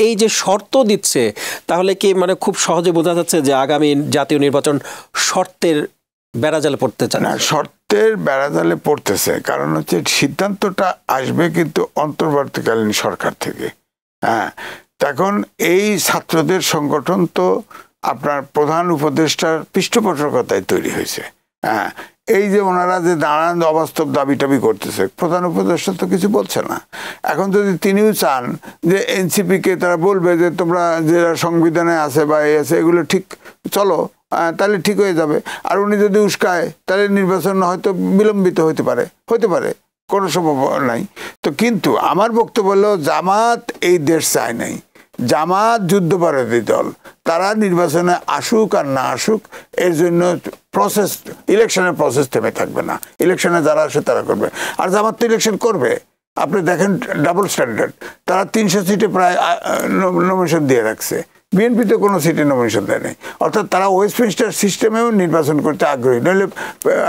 [SPEAKER 3] এই যে শর্ত দিচ্ছে, তাহলে কি মানে খুব সহজে বোঝা যাচ্ছে যে আগামী জাতীয় নির্বাচন শর্তের বেড়াজালে পড়তে চায় না?
[SPEAKER 1] শর্তের বেড়াজালে পড়তেছে, কারণ হচ্ছে সিদ্ধান্তটা আসবে কিন্তু অন্তর্বর্তীকালীন সরকার থেকে। হ্যাঁ, তখন এই ছাত্রদের সংগঠন তো আপনার প্রধান উপদেষ্টার পৃষ্ঠপোষকতায় তৈরি হয়েছে। হ্যাঁ, এই যে ওনারা যে নানান অবাস্তব দাবি টাবি করতেছে, প্রধান উপদেষ্টা তো কিছু বলছে না। এখন যদি তিনিও চান যে এনসিপিকে তারা বলবে যে তোমরা যেটা সংবিধানে আছে বা এই আছে এগুলো ঠিক চলো, তাহলে ঠিক হয়ে যাবে। আর উনি যদি উস্কায় তাহলে নির্বাচন হয়তো বিলম্বিত হতে পারে, কোনো সম্ভাবনা নাই। তো কিন্তু আমার বক্তব্য হলো, জামাত এই দেশ চায় নাই, জামাত যুদ্ধপরাধী দল, তারা নির্বাচনে আসুক আর না আসুক, এর জন্য ইলেকশনের প্রসেস থেমে থাকবে না। ইলেকশনে যারা আসে তারা করবে, আর জামাত তো ইলেকশন করবে। আপনি দেখেন ডাবল স্ট্যান্ডার্ড, তারা 300 সিটে প্রায় নমিনেশন দিয়ে রাখছে, বিএনপি তো কোনো সিটে নমিনেশন দেয় নাই। অর্থাৎ তারা ওয়েস্টমিনস্টার সিস্টেমেও নির্বাচন করতে আগ্রহী, নইলে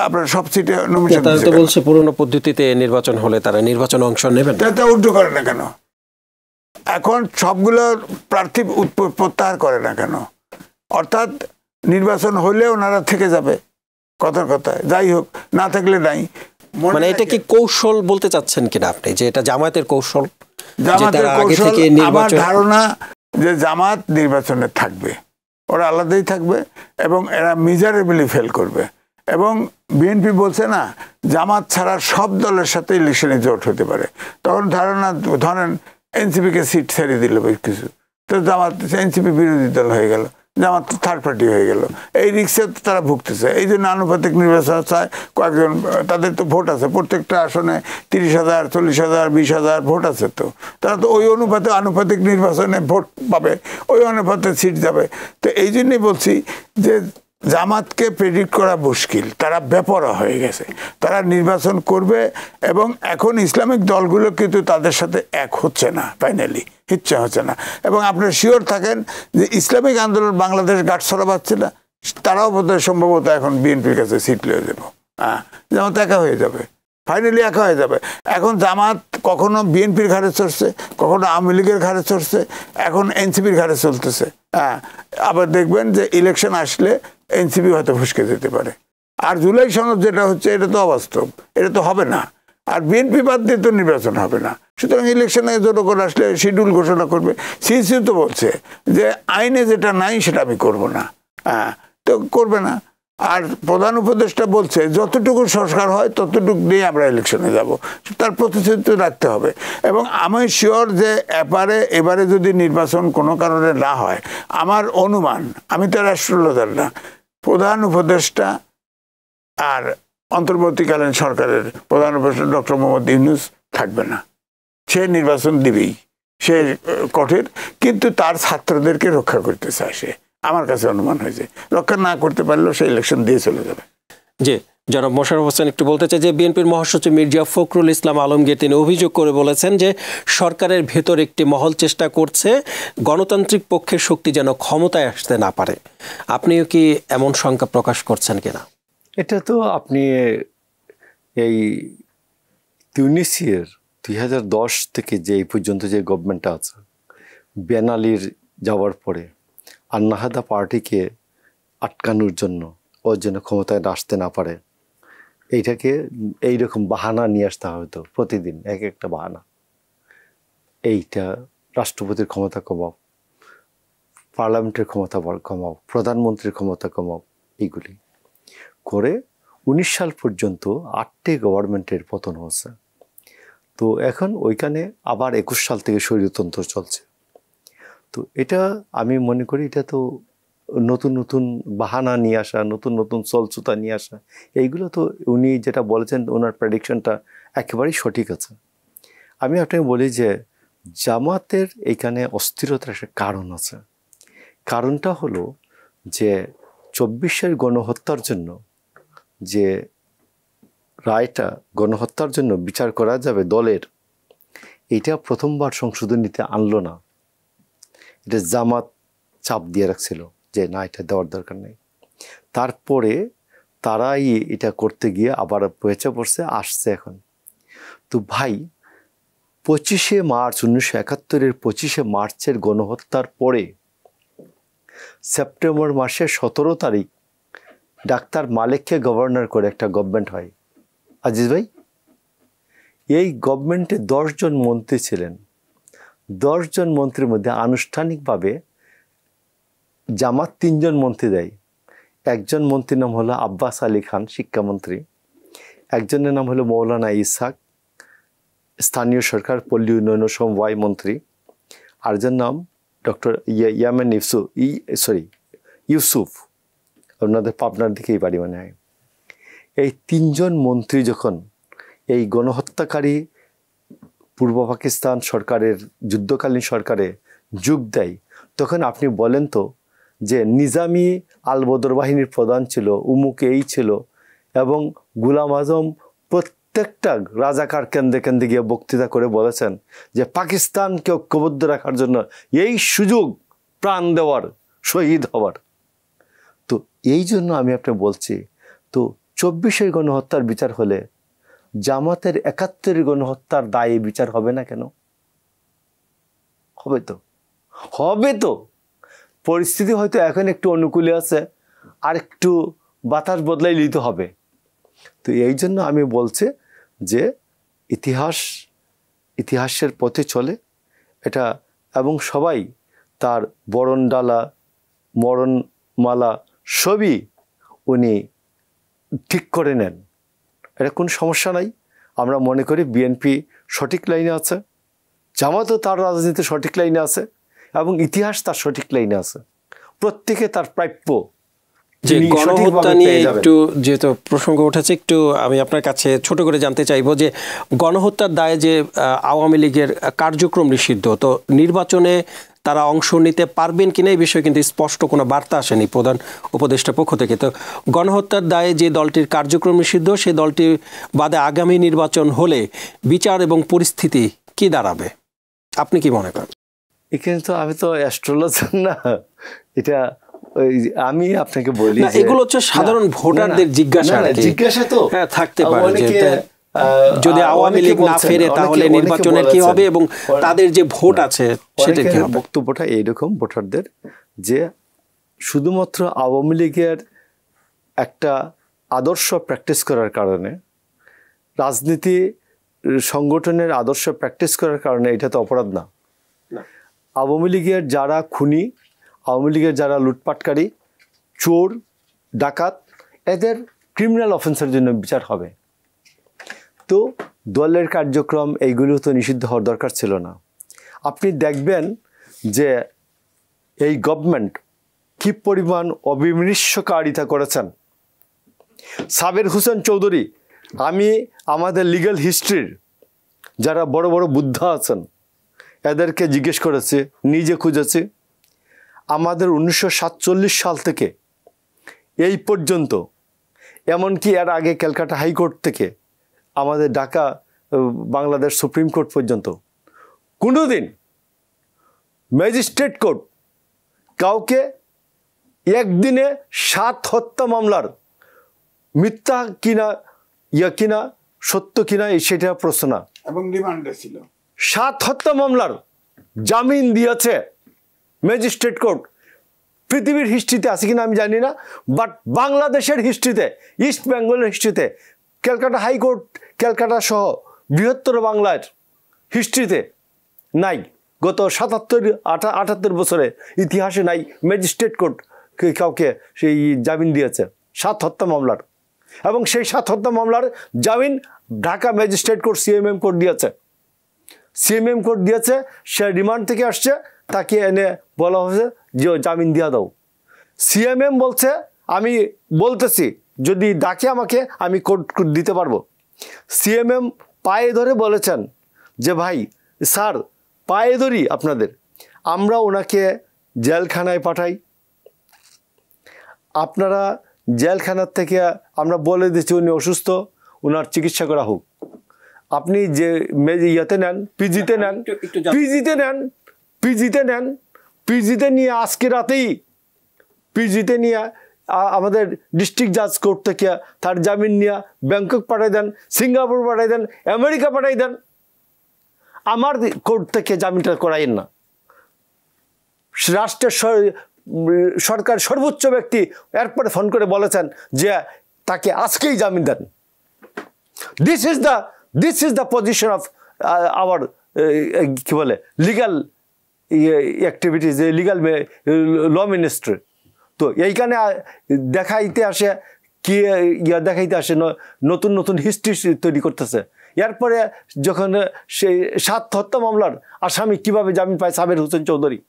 [SPEAKER 1] আপনার সব সিটে নমিনেশন
[SPEAKER 3] বলছে পুরনো পদ্ধতিতে নির্বাচন হলে তারা নির্বাচন অংশ নেবেন,
[SPEAKER 1] তা উল্টো করে না কেন? এখন সবগুলো প্রার্থী প্রত্যাহার করে না কেন? অর্থাৎ নির্বাচন হলে ওনারা থেকে যাবে, কথার কথায়, যাই হোক, না থাকলে নাই।
[SPEAKER 3] মানে এটা কি কৌশল বলতে চাচ্ছেন কিনা আপনি, যে এটা জামায়াতের কৌশল?
[SPEAKER 1] জামাতের কৌশল, আমার ধারণা যে জামাত নির্বাচনে থাকবে, ওরা আলাদাই থাকবে এবং এরা মিজারেবলি ফেল করবে। এবং বিএনপি বলছে না জামাত ছাড়া সব দলের সাথে ইলেকশনে জোট হতে পারে, তখন ধরেন এনসিপিকে সিট ছেড়ে দিল কিছু, তো জামাত এনসিপি বিরোধী দল হয়ে গেল, জামাত থার্ড পার্টি হয়ে গেল। এই রিক্সে তারা ভুগতেছে। এই জন্য আনুপাতিক নির্বাচন চায় কয়েকজন, তাদের তো ভোট আছে, প্রত্যেকটা আসনে 30,000, 40,000, 20,000 ভোট আছে, তো তারা তো ওই অনুপাতে আনুপাতিক নির্বাচনে ভোট পাবে, ওই অনুপাতে সিট যাবে। তো এই জন্যই বলছি যে জামাতকে প্রেডিক্ট করা মুশকিল, তারা বেপরোয়া হয়ে গেছে, তারা নির্বাচন করবে। এবং এখন ইসলামিক দলগুলো কিন্তু তাদের সাথে এক হচ্ছে না, ফাইনালি ইচ্ছা হচ্ছে না। এবং আপনারা শিওর থাকেন যে ইসলামিক আন্দোলন বাংলাদেশ গাঁটছড়া পাচ্ছে না, তারাও বোধহয় সম্ভবত এখন বিএনপির কাছে সিট লিয়ে দেবো। জামাত একা হয়ে যাবে, ফাইনালি একা হয়ে যাবে। এখন জামাত কখনো বিএনপির ঘাড়ে চড়ছে, কখনো আওয়ামী লীগের ঘাড়ে চড়ছে, এখন এনসিপির ঘাড়ে চলতেছে। আবার দেখবেন যে ইলেকশন আসলে এনসিপি হয়তো ফুসকে যেতে পারে। আর জুলাই সনদ যেটা হচ্ছে, এটা তো অবাস্তব, এটা তো হবে না। আর বিএনপি বাদ দিয়ে তো নির্বাচন হবে না। সুতরাং ইলেকশনে জনগণ আসলে শিডিউল ঘোষণা করবে। সিসি তো বলছে যে আইনে যেটা নাই সেটা আমি করব না, তো করবে না। আর প্রধান উপদেষ্টা বলছে যতটুকু সংস্কার হয় ততটুকু নিয়ে আমরা ইলেকশনে যাব, তার প্রতিশ্রুতি রাখতে হবে। এবং আমি শিওর যে এবারে যদি নির্বাচন কোনো কারণে না হয়, আমার অনুমান, আমি তো রাষ্ট্রপ্রধান না, প্রধান উপদেষ্টা আর অন্তর্বর্তীকালীন সরকারের প্রধান উপদেষ্টা ডক্টর মোহাম্মদ ইউনূস থাকবে না, সে নির্বাচন দিবেই, সে কঠিন, কিন্তু তার ছাত্রদেরকে রক্ষা করতে চায় সে, আমার কাছে অনুমান হয়েছে। রক্ষা না করতে পারলেও সে ইলেকশন দিয়ে চলে যাবে।
[SPEAKER 3] জি, জনাব মোশাররফ হোসেন একটু বলতে চাই যে বিএনপির মহাসচিব মির্জা ফখরুল ইসলাম আলমগীর তিনি অভিযোগ করে বলেছেন যে সরকারের ভেতর একটি মহল চেষ্টা করছে গণতান্ত্রিক পক্ষের শক্তি যেন ক্ষমতায় আসতে না পারে। আপনিও কি এমন শঙ্কা প্রকাশ করছেন কিনা?
[SPEAKER 2] এটা তো আপনি এই তিউনিসিয়ার 2010 থেকে যে এই পর্যন্ত যে গভর্নমেন্টটা আছে, বেন আলীর যাওয়ার পরে আন্নাহাদা পার্টিকে আটকানোর জন্য, ওর জন্য ক্ষমতায় আসতে না পারে, এইটাকে এইরকম বাহানা নিয়ে আসতে হতো প্রতিদিন, এক একটা বাহানা। এইটা রাষ্ট্রপতির ক্ষমতা কমাও, পার্লামেন্টের ক্ষমতা কমাও, প্রধানমন্ত্রীর ক্ষমতা কমাও, এইগুলি করে 19 সাল পর্যন্ত 8টি গভর্নমেন্টের পতন হয়েছে। তো এখন ওইখানে আবার 21 সাল থেকে স্বৈরতন্ত্র চলছে। তো এটা আমি মনে করি এটা তো নতুন নতুন বাহানা নিয়ে আসা, নতুন নতুন চলচুতা নিয়ে আসা, এইগুলো তো উনি যেটা বলেছেন ওনার প্রেডিকশনটা একেবারেই সঠিক আছে। আমি আপনাকে বলি যে জামাতের এইখানে অস্থিরতার একটা কারণ আছে। কারণটা হলো যে 24-এর গণহত্যার জন্য যে রায়টা, গণহত্যার জন্য বিচার করা যাবে দলের, এইটা প্রথমবার সংশোধনীতে আনলো না। এটা জামাত চাপ দিয়ে রাখছিল যে না, এটা দেওয়ার দরকার নেই। তারপরে তারাই এটা করতে গিয়ে আবার পেঁচে পড়ছে, আসছে এখন। তো ভাই 25শে মার্চ 1971-এর 25শে মার্চের গণহত্যার পরে সেপ্টেম্বর মাসের 17 তারিখ ডাক্তার মালেককে গভর্নর করে একটা গভর্নমেন্ট হয়। আজিজ ভাই, এই গভর্নমেন্টে 10 জন মন্ত্রী ছিলেন। 10 জন মন্ত্রীর মধ্যে আনুষ্ঠানিকভাবে জামাত 3 জন মন্ত্রী দেয়। একজন মন্ত্রীর নাম হলো আব্বাস আলী খান, শিক্ষামন্ত্রী। একজনের নাম হলো মৌলানা ইসহাক, স্থানীয় সরকার পল্লী উন্নয়ন ও সমবায় মন্ত্রী। আরেকজন নাম ডক্টর ইয়ামেন ইউসুফ, আপনাদের পাবনার দিকেই বাড়ি মনে হয়। এই 3 জন মন্ত্রী যখন এই গণহত্যাকারী পূর্ব পাকিস্তান সরকারের, যুদ্ধকালীন সরকারে যোগ দেয়, তখন আপনি বলেন তো যে নিজামী আলবদর বাহিনীর প্রধান ছিল, উমুক এই ছিল, এবং গুলাম আজম প্রত্যেকটা রাজাকার কেন্দ্রে কেন্দ্রে গিয়ে বক্তৃতা করে বলেছেন যে পাকিস্তানকে ঐক্যবদ্ধ রাখার জন্য এই সুযোগ প্রাণ দেওয়ার, শহীদ হওয়ার। তো এই জন্য আমি আপনাকে বলছি, তো 24-এর গণহত্যার বিচার হলে জামাতের 71-এর গণহত্যার দায়ে বিচার হবে না কেন? হবে তো, হবে তো। পরিস্থিতি হয়তো এখন একটু অনুকূলে আছে, আর একটু বাতাস বদলাই নিতে হবে। তো এই জন্য আমি বলছি যে ইতিহাসের পথে চলে এটা, এবং সবাই তার বরণ ডালা, মরণ মালা সবই উনি ঠিক করে নেন, এটা কোনো সমস্যা নাই। আমরা মনে করি বিএনপি সঠিক লাইনে আছে, জামাতও তার রাজনীতি সঠিক লাইনে আছে, এবং ইতিহাস তার সঠিক লাইনে আছে। প্রত্যেকে তার প্রাপ্য।
[SPEAKER 3] যে গণহত্যা নিয়ে একটু যেহেতু প্রসঙ্গ উঠেছে, একটু আমি আপনার কাছে ছোট করে জানতে চাইবো যে গণহত্যার দায়ে যে আওয়ামী লীগের কার্যক্রম নিষিদ্ধ, তো নির্বাচনে তারা অংশ নিতে পারবেন কিনা এই বিষয়ে কিন্তু স্পষ্ট কোনো বার্তা আসেনি প্রধান উপদেষ্টার পক্ষ থেকে। তো গণহত্যার দায়ে যে দলটির কার্যক্রম নিষিদ্ধ, সেই দলটি বাদে আগামী নির্বাচন হলে বিচার এবং পরিস্থিতি কি দাঁড়াবে, আপনি কি মনে করেন?
[SPEAKER 2] এখানে তো আমি তো অ্যাস্ট্রোলজার না, এটা আমি আপনাকে বলি
[SPEAKER 3] এগুলো হচ্ছে সাধারণ ভোটারদের জিজ্ঞাসা তো থাকতে পারে যে যদি আওয়ামী লীগ না ফেরে তাহলে নির্বাচনের কি হবে এবং তাদের যে ভোট আছে সেটা কি হবে।
[SPEAKER 2] বক্তব্যটা এইরকম ভোটারদের যে শুধুমাত্র আওয়ামী লীগের একটা আদর্শ প্র্যাকটিস করার কারণে, রাজনীতি সংগঠনের আদর্শ প্র্যাকটিস করার কারণে এটা তো অপরাধ না। আওয়ামী লীগের যারা খুনি, আওয়ামী লীগের যারা লুটপাটকারী, চোর, ডাকাত, এদের ক্রিমিনাল অফেন্সের জন্য বিচার হবে। তো দলের কার্যক্রম এইগুলো তো নিষিদ্ধ হওয়ার দরকার ছিল না। আপনি দেখবেন যে এই গভর্নমেন্ট কি পরিমাণ অবিমৃষ্যকারিতা করেছেন। সাবের হোসেন চৌধুরী, আমি আমাদের লিগ্যাল হিস্ট্রির যারা বড় বড় বুদ্ধা আছেন এদেরকে জিজ্ঞেস করেছি, নিজে খুঁজেছি। আমাদের 1947 সাল থেকে এই পর্যন্ত, এমনকি এর আগে ক্যালকাটা হাইকোর্ট থেকে আমাদের ঢাকা বাংলাদেশ সুপ্রিম কোর্ট পর্যন্ত কোনোদিন ম্যাজিস্ট্রেট কোর্ট কাউকে একদিনে 7 হত্যা মামলার মিথ্যা কিনা কিনা সত্য কিনা সেটা প্রশ্ন না,
[SPEAKER 1] এবং রিমান্ডে ছিল
[SPEAKER 2] 7 হত্যা মামলার জামিন দিয়েছে ম্যাজিস্ট্রেট কোর্ট। পৃথিবীর হিস্ট্রিতে আছে কিনা আমি জানি না, বাট বাংলাদেশের হিস্ট্রিতে, ইস্ট বেঙ্গলের হিস্ট্রিতে, ক্যালকাটা হাইকোর্ট ক্যালকাটা সহ বৃহত্তর বাংলার হিস্ট্রিতে নাই। গত 77-78 বছরে ইতিহাসে নাই ম্যাজিস্ট্রেট কোর্ট কাউকে সেই জামিন দিয়েছে 7 হত্যা মামলার। এবং সেই 7 হত্যা মামলার জামিন Dhaka magistrate court CMM court দিয়েছে। সিএমএম কোর্ট দিয়েছে, সে রিমান্ড থেকে আসছে, তাকে এনে বলা হয়েছে যে জামিন দিয়া দাও। সিএমএম বলছে আমি বলতেছি যদি ডাকে আমাকে আমি কোর্ট দিতে পারবো। সিএমএম পায়ে ধরে বলেছেন যে ভাই স্যার পায়ে ধরি আপনাদের, আমরা ওনাকে জেলখানায় পাঠাই, আপনারা জেলখানার থেকে আমরা বলে দিচ্ছি উনি অসুস্থ, ওনার চিকিৎসা করা হোক। আপনি যে ইয়েতে নেন, পিজিতে নেন, পিজিতে নিয়ে আজকে রাতেই পিজিতে নিয়ে আমাদের ডিস্ট্রিক্ট জাজ কোর্ট থেকে তার জামিন নিয়ে ব্যাংকক পাঠাই দেন, সিঙ্গাপুর পাঠাই দেন, আমেরিকা পাঠাই দেন। আমার কোর্ট থেকে জামিনটা করাইন না। রাষ্ট্রের সরকার সর্বোচ্চ ব্যক্তি এরপরে ফোন করে বলেছেন যে তাকে আজকেই জামিন দেন। This is the position of our কি বলে legal activities, legal law ministry. তো এইখানে দেখাইতে আসে কি দেখাইতে আসে নতুন নতুন হিস্ট্রি তৈরি করতেছে। এরপরে যখন সেই 7 হত্যা মামলার আসামি কিভাবে জামিন পায়, সাবের হোসেন চৌধুরী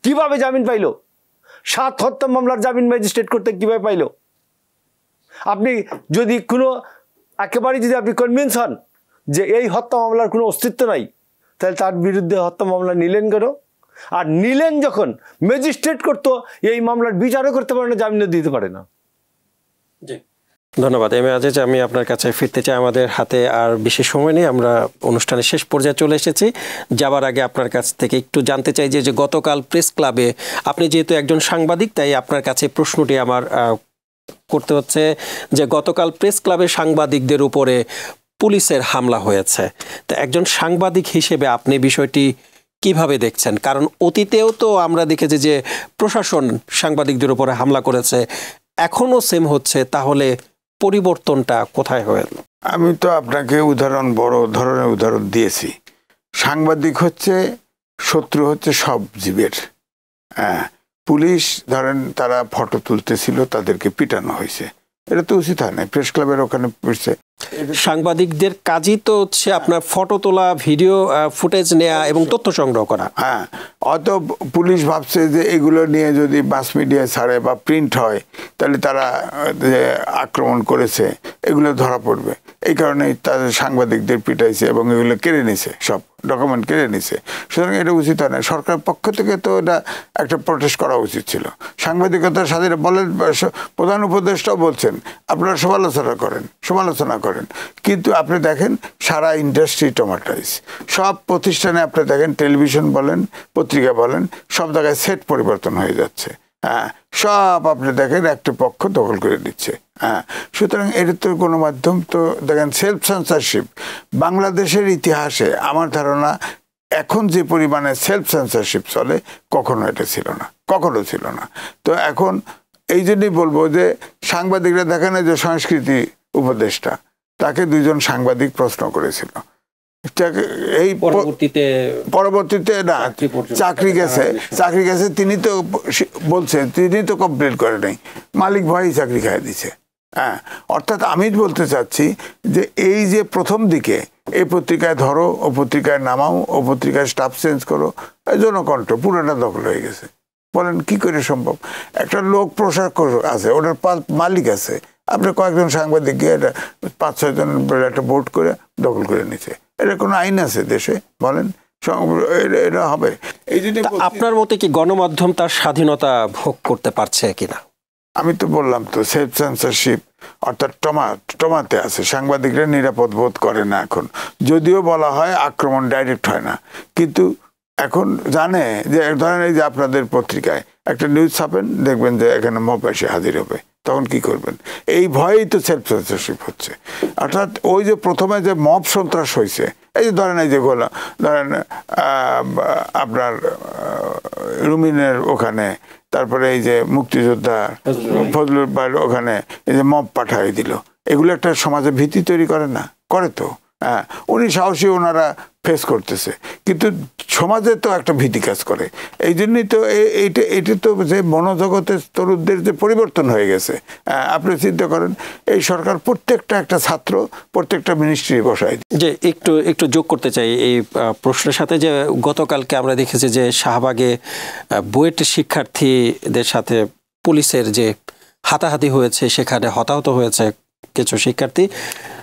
[SPEAKER 2] কিভাবে জামিন পাইল? 7 হত্যা মামলার জামিন ম্যাজিস্ট্রেট করতে কিভাবে পাইল? আপনি যদি কোনো একেবারে যদি আপনি কনভিন্স হন যে এই হত্যা মামলার কোনো অস্তিত্ব নাই, তাহলে তার বিরুদ্ধে হত্যা মামলা নিলেন কেন? আর নিলেন যখন, ম্যাজিস্ট্রেট করতো এই মামলার বিচারও করতে পারে না, জামিনও দিতে পারে না।
[SPEAKER 3] ধন্যবাদ এম এ আজিজ, আমি আপনার কাছে ফিরতে চাই। আমাদের হাতে আর বেশি সময় নেই, আমরা অনুষ্ঠানের শেষ পর্যায়ে চলে এসেছি। যাবার আগে আপনার কাছ থেকে একটু জানতে চাই যে গতকাল প্রেস ক্লাবে, আপনি যেহেতু একজন সাংবাদিক তাই আপনার কাছে প্রশ্নটি আমার করতে হচ্ছে যে গতকাল প্রেস ক্লাবে সাংবাদিকদের উপরে পুলিশের হামলা হয়েছে। তা একজন সাংবাদিক হিসেবে আপনি বিষয়টি কিভাবে দেখছেন? কারণ অতীতেও তো আমরা দেখেছি যে প্রশাসন সাংবাদিকদের উপরে হামলা করেছে, এখনো সেম হচ্ছে, তাহলে পরিবর্তনটা কোথায় হলো?
[SPEAKER 1] আমি তো আপনাকে বড় ধরনের উদাহরণ দিয়েছি। সাংবাদিক হচ্ছে শত্রু, হচ্ছে সব জীবের। হ্যাঁ, পুলিশ ধরেন তারা ফটো তুলতেছিল, তাদেরকে পিটানো হয়েছে, এটা তো উচিত হয় না। প্রেস ক্লাবের ওখানে
[SPEAKER 3] সাংবাদিকদের কাজই তো হচ্ছে আপনার ফটো তোলা, ভিডিও ফুটেজ নেওয়া এবং তথ্য সংগ্রহ করা।
[SPEAKER 1] হ্যাঁ, অত পুলিশ ভাবছে যে এগুলো নিয়ে যদি মাস মিডিয়ায় ছাড়ে বা প্রিন্ট হয় তাহলে তারা যে আক্রমণ করেছে এগুলো ধরা পড়বে, এই কারণেই তাদের সাংবাদিকদের পিটাইছে এবং এগুলো কেড়ে নিছে, সব ডকুমেন্ট কেড়ে নিছে। সুতরাং এটা উচিত হয় না। সরকার পক্ষ থেকে তো এটা একটা প্রটেস্ট করা উচিত ছিল। সাংবাদিকতার সাথে বলেন, প্রধান উপদেষ্টাও বলছেন আপনারা সমালোচনা করেন, কিন্তু আপনি দেখেন সারা ইন্ডাস্ট্রি টমাটাইজ, সব প্রতিষ্ঠানে আপনি দেখেন, টেলিভিশন বলেন, পত্রিকা বলেন, সব জায়গায় সেট পরিবর্তন হয়ে যাচ্ছে। হ্যাঁ, সব আপনি দেখেন একটা পক্ষ দখল করে দিচ্ছে। হ্যাঁ, সুতরাং এটা তো গণমাধ্যম তো দেখেন সেলফ সেন্সরশিপ বাংলাদেশের ইতিহাসে আমার ধারণা এখন যে পরিমাণে সেলফ সেন্সরশিপ চলে কখনো এটা ছিল না, কখনো ছিল না। তো এখন এই জন্যই বলবো যে সাংবাদিকরা দেখেন যে সংস্কৃতি উপদেষ্টা, তাকে 2 জন সাংবাদিক প্রশ্ন করেছিল, এই পরবর্তীতে না চাকরি গেছে, তিনি তো বলছেন তিনি তো কমপ্লেন করে নাই, মালিক ভয়ই চাকরি খাইয়ে দিছে। হ্যাঁ, অর্থাৎ আমি বলতে চাচ্ছি যে এই যে প্রথম দিকে এই পত্রিকায় ধরো, ও পত্রিকায় নামাও, ও পত্রিকায় স্টাফ চেঞ্জ করো, জনকণ্ঠ পুরোটা দখল হয়ে গেছে। বলেন কি করে সম্ভব? একটা লোক প্রশাসক আছে, ওটার মালিক আছে, আপনি কয়েকজন সাংবাদিক গিয়ে এটা 5-6 জন একটা বোর্ড করে দখল করে নিছে, এটা কোনো আইন আছে দেশে? বলেন এটা হবে? এই জন্য
[SPEAKER 3] আপনার মতে কি গণমাধ্যম তার স্বাধীনতা ভোগ করতে পারছে কিনা?
[SPEAKER 1] আমি তো বললাম তো, সেলফ সেন্সরশিপ অর্থাৎ টমাতে আছে, সাংবাদিকরা নিরাপদ বোধ করে না এখন, যদিও বলা হয় আক্রমণ ডাইরেক্ট হয় না, কিন্তু এখন জানে যে ধরেন এই যে আপনাদের পত্রিকায় একটা নিউজ ছাপেন, দেখবেন যে এখানে মব এসে হাজির হবে, তখন কি করবেন? এই ভয়েই তো সেলফ সেন্সরশিপ হচ্ছে। অর্থাৎ ওই যে প্রথমে যে মব সন্ত্রাস হয়েছে, এই যে ধরেন এই যে ধরেন আপনার রুমিনের ওখানে, তারপরে এই যে মুক্তিযোদ্ধা ফজলুর ভাইয়ের ওখানে এই যে মব পাঠাই দিল, এগুলো একটা সমাজে ভীতি তৈরি করে না? করে তো। হ্যাঁ, উনি সাহসী, ওনারা ফেস করতেছে, কিন্তু সমাজে তো একটা ভীতি কাজ করে। এই জন্যই তো এইটা তো যে মনোজগতের তরুণদের যে পরিবর্তন হয়ে গেছে, আপনি চিন্তা করেন এই সরকার প্রত্যেকটা একটা ছাত্র প্রত্যেকটা মিনিস্ট্রি বসায়।
[SPEAKER 3] যে একটু যোগ করতে চাই এই প্রশ্নের সাথে, যে গতকালকে আমরা দেখেছি যে শাহবাগে বুয়েট শিক্ষার্থীদের সাথে পুলিশের যে হাতাহাতি হয়েছে, সেখানে হতাহত হয়েছে কিছু শিক্ষার্থী।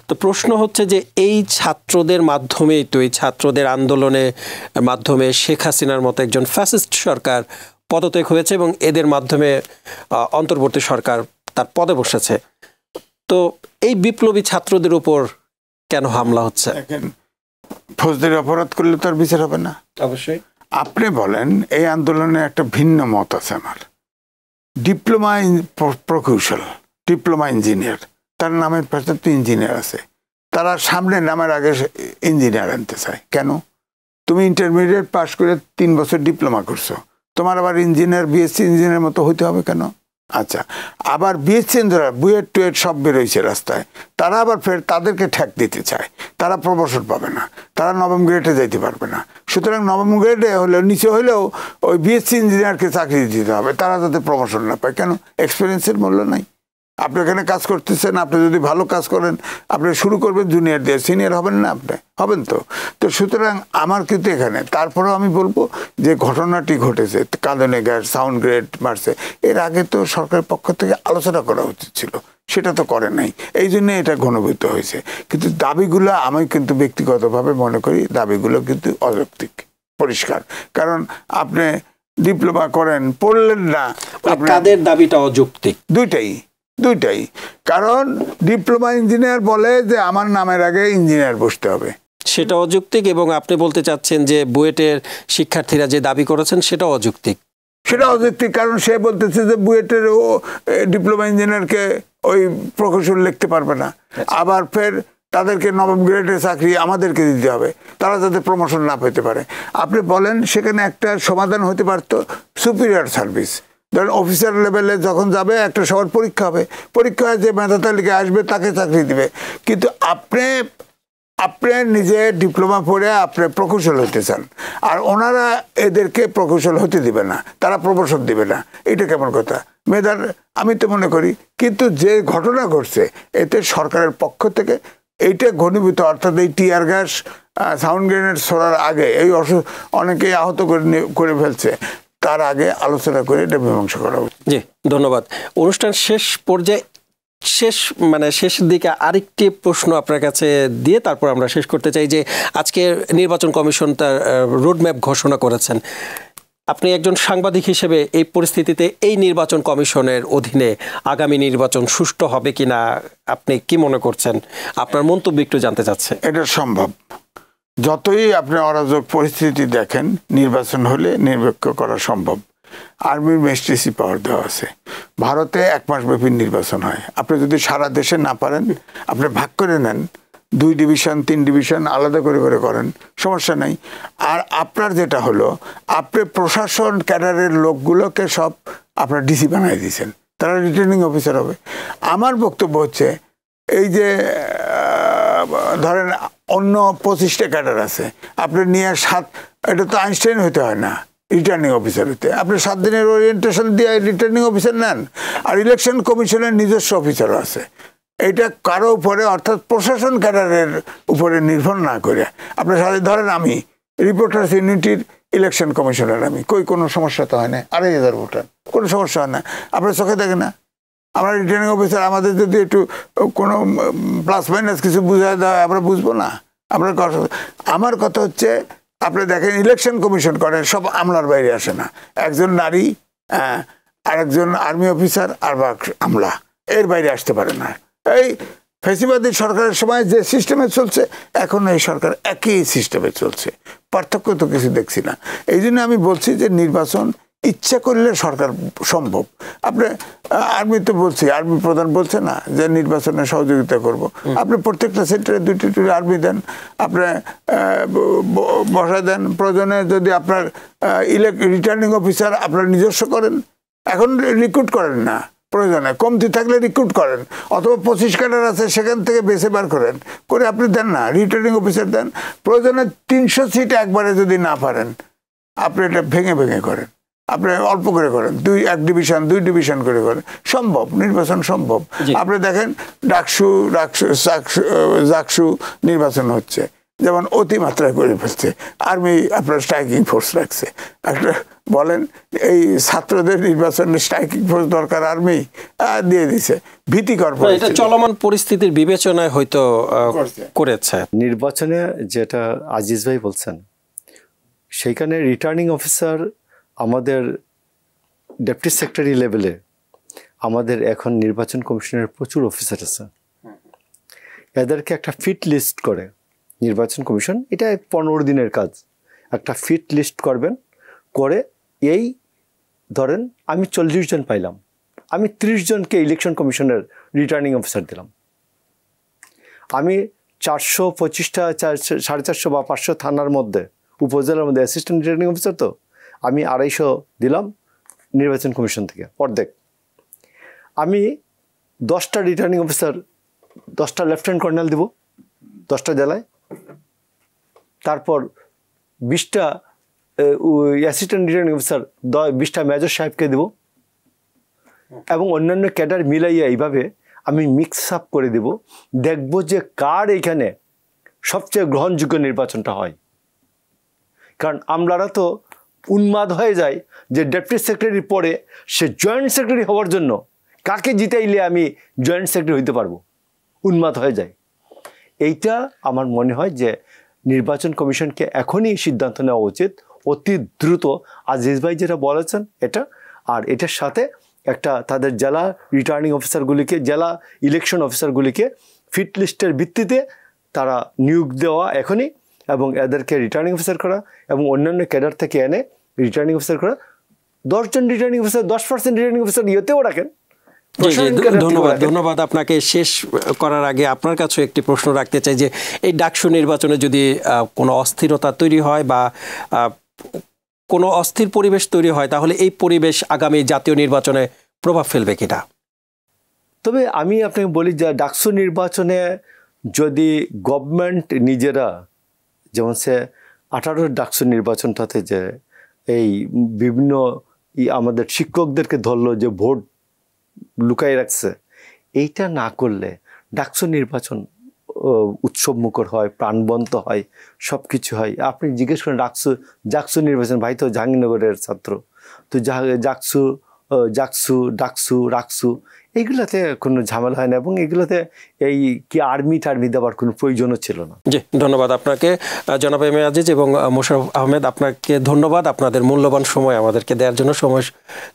[SPEAKER 3] তো প্রশ্ন হচ্ছে যে এই ছাত্রদের মাধ্যমেই তো, এই ছাত্রদের আন্দোলনের মাধ্যমে শেখ হাসিনার মতো একজন ফ্যাসিস্ট সরকার পদত্যাগ হয়েছে এবং এদের মাধ্যমে অন্তর্বর্তী সরকার তার পদে বসেছে। তো এই বিপ্লবী ছাত্রদের উপর কেন হামলা হচ্ছে?
[SPEAKER 1] ফৌজদারি অপরাধ করলে তো আর বিচার হবে না।
[SPEAKER 3] অবশ্যই।
[SPEAKER 1] আপনি বলেন, এই আন্দোলনে একটা ভিন্ন মত আছে আমার। ডিপ্লোমা প্রকৌশল, ডিপ্লোমা ইঞ্জিনিয়ার, তার নামের পাশে তো ইঞ্জিনিয়ার আছে, তারা সামনে নামের আগে ইঞ্জিনিয়ার আনতে চায় কেন? তুমি ইন্টারমিডিয়েট পাস করে 3 বছর ডিপ্লোমা করছো, তোমার আবার ইঞ্জিনিয়ার বিএসসি ইঞ্জিনিয়ার মতো হইতে হবে কেন? আচ্ছা, আবার বিএসসি ইঞ্জিনিয়ার বুয়েট টুয়েট সব বেরোইছে রাস্তায়, তারা আবার ফের তাদেরকে ঠেক দিতে চায়, তারা প্রমোশন পাবে না, তারা নবম গ্রেডে যাইতে পারবে না। সুতরাং নবম গ্রেডে হলেও নিচে হলেও ওই বিএসসি ইঞ্জিনিয়ারকে চাকরি দিতে হবে, তারা যাতে প্রমোশন না পায়। কেন? এক্সপিরিয়েন্সের মূল্য নাই। আপনি এখানে কাজ করতেছেন, আপনি যদি ভালো কাজ করেন আপনি শুরু করবেন জুনিয়র দিয়ে, সিনিয়র হবেন না? আপনি হবেন তো। তো সুতরাং আমার কিন্তু এখানে তারপরেও আমি বলবো যে ঘটনাটি ঘটেছে, কাঁদনে গ্যাস সাউন্ড গ্রেড মারছে, এর আগে তো সরকারের পক্ষ থেকে আলোচনা করা উচিত ছিল, সেটা তো করে নাই, এই জন্য এটা ঘনীভূত হয়েছে। কিন্তু দাবিগুলো আমি কিন্তু ব্যক্তিগতভাবে মনে করি দাবিগুলো কিন্তু অযৌক্তিক, পরিষ্কার। কারণ আপনি ডিপ্লোমা করেন, পড়লেন না,
[SPEAKER 3] কাদের দাবিটা অযৌক্তিক?
[SPEAKER 1] দুইটাই। কারণ ডিপ্লোমা ইঞ্জিনিয়ার বলে যে আমার নামের আগে ইঞ্জিনিয়ার বসতে হবে,
[SPEAKER 3] সেটা অযৌক্তিক। এবং আপনি বলতে চাচ্ছেন যে বুয়েটের শিক্ষার্থীরা যে দাবি করেছেন সেটা অযৌক্তিক?
[SPEAKER 1] সেটা অযৌক্তিক, কারণ সে বলতেছে যে বুয়েটের ডিপ্লোমা ইঞ্জিনিয়ারকে ওই প্রকৌশল লিখতে পারবে না, আবার ফের তাদেরকে নবম গ্রেডের চাকরি আমাদেরকে দিতে হবে, তারা যাতে প্রমোশন না পেতে পারে। আপনি বলেন সেখানে একটা সমাধান হতে পারত, সুপিরিয়র সার্ভিস। ধরেন অফিসার লেভেলে যখন যাবে একটা সবার পরীক্ষা হবে, পরীক্ষায় যে মেধা তালিকায় আসবে তাকে চাকরি দিবে। কিন্তু আপনি নিজে ডিপ্লোমা পড়ে আপনি প্রকৌশল হতে চান, আর ওনারা এদেরকে প্রকৌশল হতে দিবে না, তারা প্রমোশন দিবে না, এটা কেমন কথা? মেধার আমি তো মনে করি, কিন্তু যে ঘটনা ঘটছে এতে সরকারের পক্ষ থেকে এইটা ঘনীভূত, অর্থাৎ এই টিয়ার গ্যাস সাউন্ড গ্রেনেড ছোড়ার আগে এই অনেকেই আহত করে ফেলছে, তার আগে আলোচনা করে এটা মীমাংসা করা উচিত।
[SPEAKER 3] জি, ধন্যবাদ। অনুষ্ঠান শেষ পর্যায়ে শেষের দিকে আরেকটি প্রশ্ন আপনার কাছে দিয়ে তারপর আমরা শেষ করতে চাই যে আজকে নির্বাচন কমিশন তার রোডম্যাপ ঘোষণা করেছেন। আপনি একজন সাংবাদিক হিসেবে এই পরিস্থিতিতে এই নির্বাচন কমিশনের অধীনে আগামী নির্বাচন সুষ্ঠু হবে কিনা আপনি কি মনে করছেন? আপনার মন্তব্য একটু জানতে চাচ্ছে।
[SPEAKER 1] এটা সম্ভব, যতই আপনি অরাজক পরিস্থিতি দেখেন, নির্বাচন হলে নিরপেক্ষ করা সম্ভব। আর্মির ম্যাজিস্ট্রেসি পাওয়ার দেওয়া আছে। ভারতে 1 মাস ব্যাপী নির্বাচন হয়। আপনি যদি সারা দেশে না পারেন, আপনি ভাগ করে নেন, 2 ডিভিশন 3 ডিভিশন আলাদা করে করেন, সমস্যা নাই। আর আপনার যেটা হলো, আপনি প্রশাসন ক্যাডারের লোকগুলোকে সব আপনার ডিসি বানিয়ে দিয়েছেন, তারা রিটার্নিং অফিসার হবে। আমার বক্তব্য হচ্ছে এই যে ধরেন অন্য 25টা ক্যাডার আছে, আপনি নিয়ে 7, এটা তো আইনস্টাইন হতে হয় না রিটার্নিং অফিসার হতে, আপনি 7 দিনের ওরিয়েন্টেশন দিয়ে রিটার্নিং অফিসার নেন। আর ইলেকশন কমিশনের নিজস্ব অফিসারও আছে। এটা কারো উপরে, অর্থাৎ প্রশাসন ক্যাডারের উপরে নির্ভর না করে আপনার সাথে, ধরেন আমি রিপোর্টার্স ইউনিটির ইলেকশন কমিশনের আমি কোনো সমস্যা তো হয় না, 2,500 ভোটার, কোনো সমস্যা হয় না। আপনার চোখে দেখেন না? আমরা রিটার্নিং অফিসার, আমাদের যদি একটু কোনো প্লাস মাইনাস কিছু বুঝায় দেওয়া আমরা বুঝবো না? আমার কথা হচ্ছে, আপনি দেখেন ইলেকশন কমিশন করেন, সব আমলার বাইরে আসে না। একজন নারী, আরেকজন আর্মি অফিসার, আর বা আমলা, এর বাইরে আসতে পারে না। এই ফ্যাসিবাদী সরকারের সময় যে সিস্টেমে চলছে, এখন এই সরকার একই সিস্টেমে চলছে, পার্থক্য তো কিছু দেখছি না। এই জন্য আমি বলছি যে নির্বাচন ইচ্ছা করলে সরকার সম্ভব। আপনি আর্মি তো বলছি, আর্মি প্রধান বলছে না যে নির্বাচনে সহযোগিতা করব। আপনি প্রত্যেকটা সেক্টরে 2টি আর্মি দেন, আপনি বসায় দেন। প্রয়োজনে যদি আপনার রিটার্নিং অফিসার আপনার নিজস্ব করেন, এখন রিক্রুট করেন না, প্রয়োজনে কমতি থাকলে রিক্রুট করেন, অথবা 25 ক্যাডার আছে সেখান থেকে বেছে বার করেন, করে আপনি দেন না, রিটার্নিং অফিসার দেন। প্রয়োজনে 300 সিট একবারে যদি না পারেন, আপনি এটা ভেঙে ভেঙে করেন, আপনি অল্প করে করেন, 1 ডিভিশন 2 ডিভিশন করে করেন, সম্ভব, নির্বাচন সম্ভব। আপনি দেখেন জাকসু নির্বাচন হচ্ছে, যেমন অতিমাত্রায় করে ফেলছে। আর্মি আপনার স্ট্রাইকিং ফোর্স রাখছে। একটা বলেন, এই ছাত্রদের নির্বাচনে স্ট্রাইকিং ফোর্স দরকার, আর্মি দিয়ে দিছে, ভীতিকর।
[SPEAKER 3] এটা চলমান পরিস্থিতির বিবেচনায় হয়তো করেছে।
[SPEAKER 2] নির্বাচনে যেটা আজিজ ভাই বলছেন, সেইখানে রিটার্নিং অফিসার আমাদের ডেপুটি সেক্রেটারি লেভেলে, আমাদের এখন নির্বাচন কমিশনের প্রচুর অফিসার আছে, এদেরকে একটা ফিট লিস্ট করে নির্বাচন কমিশন, এটা 15 দিনের কাজ, একটা ফিট লিস্ট করবেন, করে এই ধরেন আমি 40 জন পাইলাম, আমি 30 জনকে ইলেকশন কমিশনের রিটার্নিং অফিসার দিলাম, আমি 425টা 450 বা 500 থানার মধ্যে, উপজেলার মধ্যে অ্যাসিস্ট্যান্ট রিটার্নিং অফিসার, তো আমি 250 দিলাম নির্বাচন কমিশন থেকে, অর্ধেক। আমি 10টা রিটার্নিং অফিসার, 10টা লেফটেন্যান্ট কর্নেল দিব 10টা জেলায়, তারপর 20টা অ্যাসিস্ট্যান্ট রিটার্নিং অফিসার, 20টা মেজর সাহেবকে দেব, এবং অন্যান্য ক্যাডার মিলাইয়া এইভাবে আমি মিক্স আপ করে দেব। দেখব যে কার এইখানে সবচেয়ে গ্রহণযোগ্য নির্বাচনটা হয়। কারণ আমলারা তো উন্মাদ হয়ে যায় যে ডেপুটি সেক্রেটারির পরে সে জয়েন্ট সেক্রেটারি হওয়ার জন্য কাকে জিতাইলে আমি জয়েন্ট সেক্রেটারি হইতে পারবো, উন্মাদ হয়ে যায়। এইটা আমার মনে হয় যে নির্বাচন কমিশনকে এখনই সিদ্ধান্ত নেওয়া উচিত, অতি দ্রুত। আজিজ ভাই যেটা বলেছেন এটা, আর এটার সাথে একটা তাদের জেলা রিটার্নিং অফিসারগুলিকে, জেলা ইলেকশন অফিসারগুলিকে ফিট লিস্টের ভিত্তিতে তারা নিয়োগ দেওয়া এখনই, এবং এদেরকে রিটার্নিং অফিসার করা, এবং অন্যান্য ক্যাডার থেকে এনে রিটার্নিং অফিসার করা। 10 জন রিটার্নিং অফিসার, 10% রিটার্নিং অফিসার ইয়েতেও রাখেন।
[SPEAKER 3] ধন্যবাদ আপনাকে। শেষ করার আগে আপনার কাছে একটি প্রশ্ন রাখতে চাই যে এই ডাকসু নির্বাচনে যদি কোনো অস্থিরতা তৈরি হয় বা কোনো অস্থির পরিবেশ তৈরি হয়, তাহলে এই পরিবেশ আগামী জাতীয় নির্বাচনে প্রভাব ফেলবে কিনা?
[SPEAKER 2] তবে আমি আপনাকে বলি যে ডাকসু নির্বাচনে যদি গভর্নমেন্ট নিজেরা, যেমন সে 18 ডাকসু নির্বাচনটাতে যে এই বিভিন্ন আমাদের শিক্ষকদেরকে ধরলো যে ভোট লুকাই রাখছে, এইটা না করলে ডাকসু নির্বাচন উৎসব মুখর হয়, প্রাণবন্ত হয়, সব কিছু হয়। আপনি জিজ্ঞেস করেন জাকসু নির্বাচন, ভাই তো জাহাঙ্গীরনগরের ছাত্র, তো ডাকসু রাকসু এইগুলোতে কোনো ঝামেলা হয় না, এবং এগুলোতে এই কি আর্মি টার্মি দেওয়ার কোনো প্রয়োজনও ছিল না।
[SPEAKER 3] জি, ধন্যবাদ আপনাকে জনাব এম এ আজিজ এবং মোশাররফ আহমেদ, আপনাকে ধন্যবাদ আপনাদের মূল্যবান সময় আমাদেরকে দেওয়ার জন্য। সময়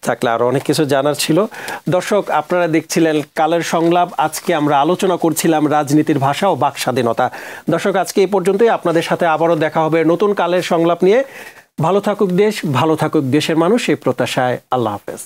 [SPEAKER 3] থাকলে আরও অনেক কিছু জানার ছিল। দর্শক, আপনারা দেখছিলেন কালের সংলাপ। আজকে আমরা আলোচনা করছিলাম রাজনীতির ভাষা ও বাক স্বাধীনতা। দর্শক, আজকে এই পর্যন্তই। আপনাদের সাথে আবারও দেখা হবে নতুন কালের সংলাপ নিয়ে। ভালো থাকুক দেশ, ভালো থাকুক দেশের মানুষ, এই প্রত্যাশায় আল্লাহ হাফেজ।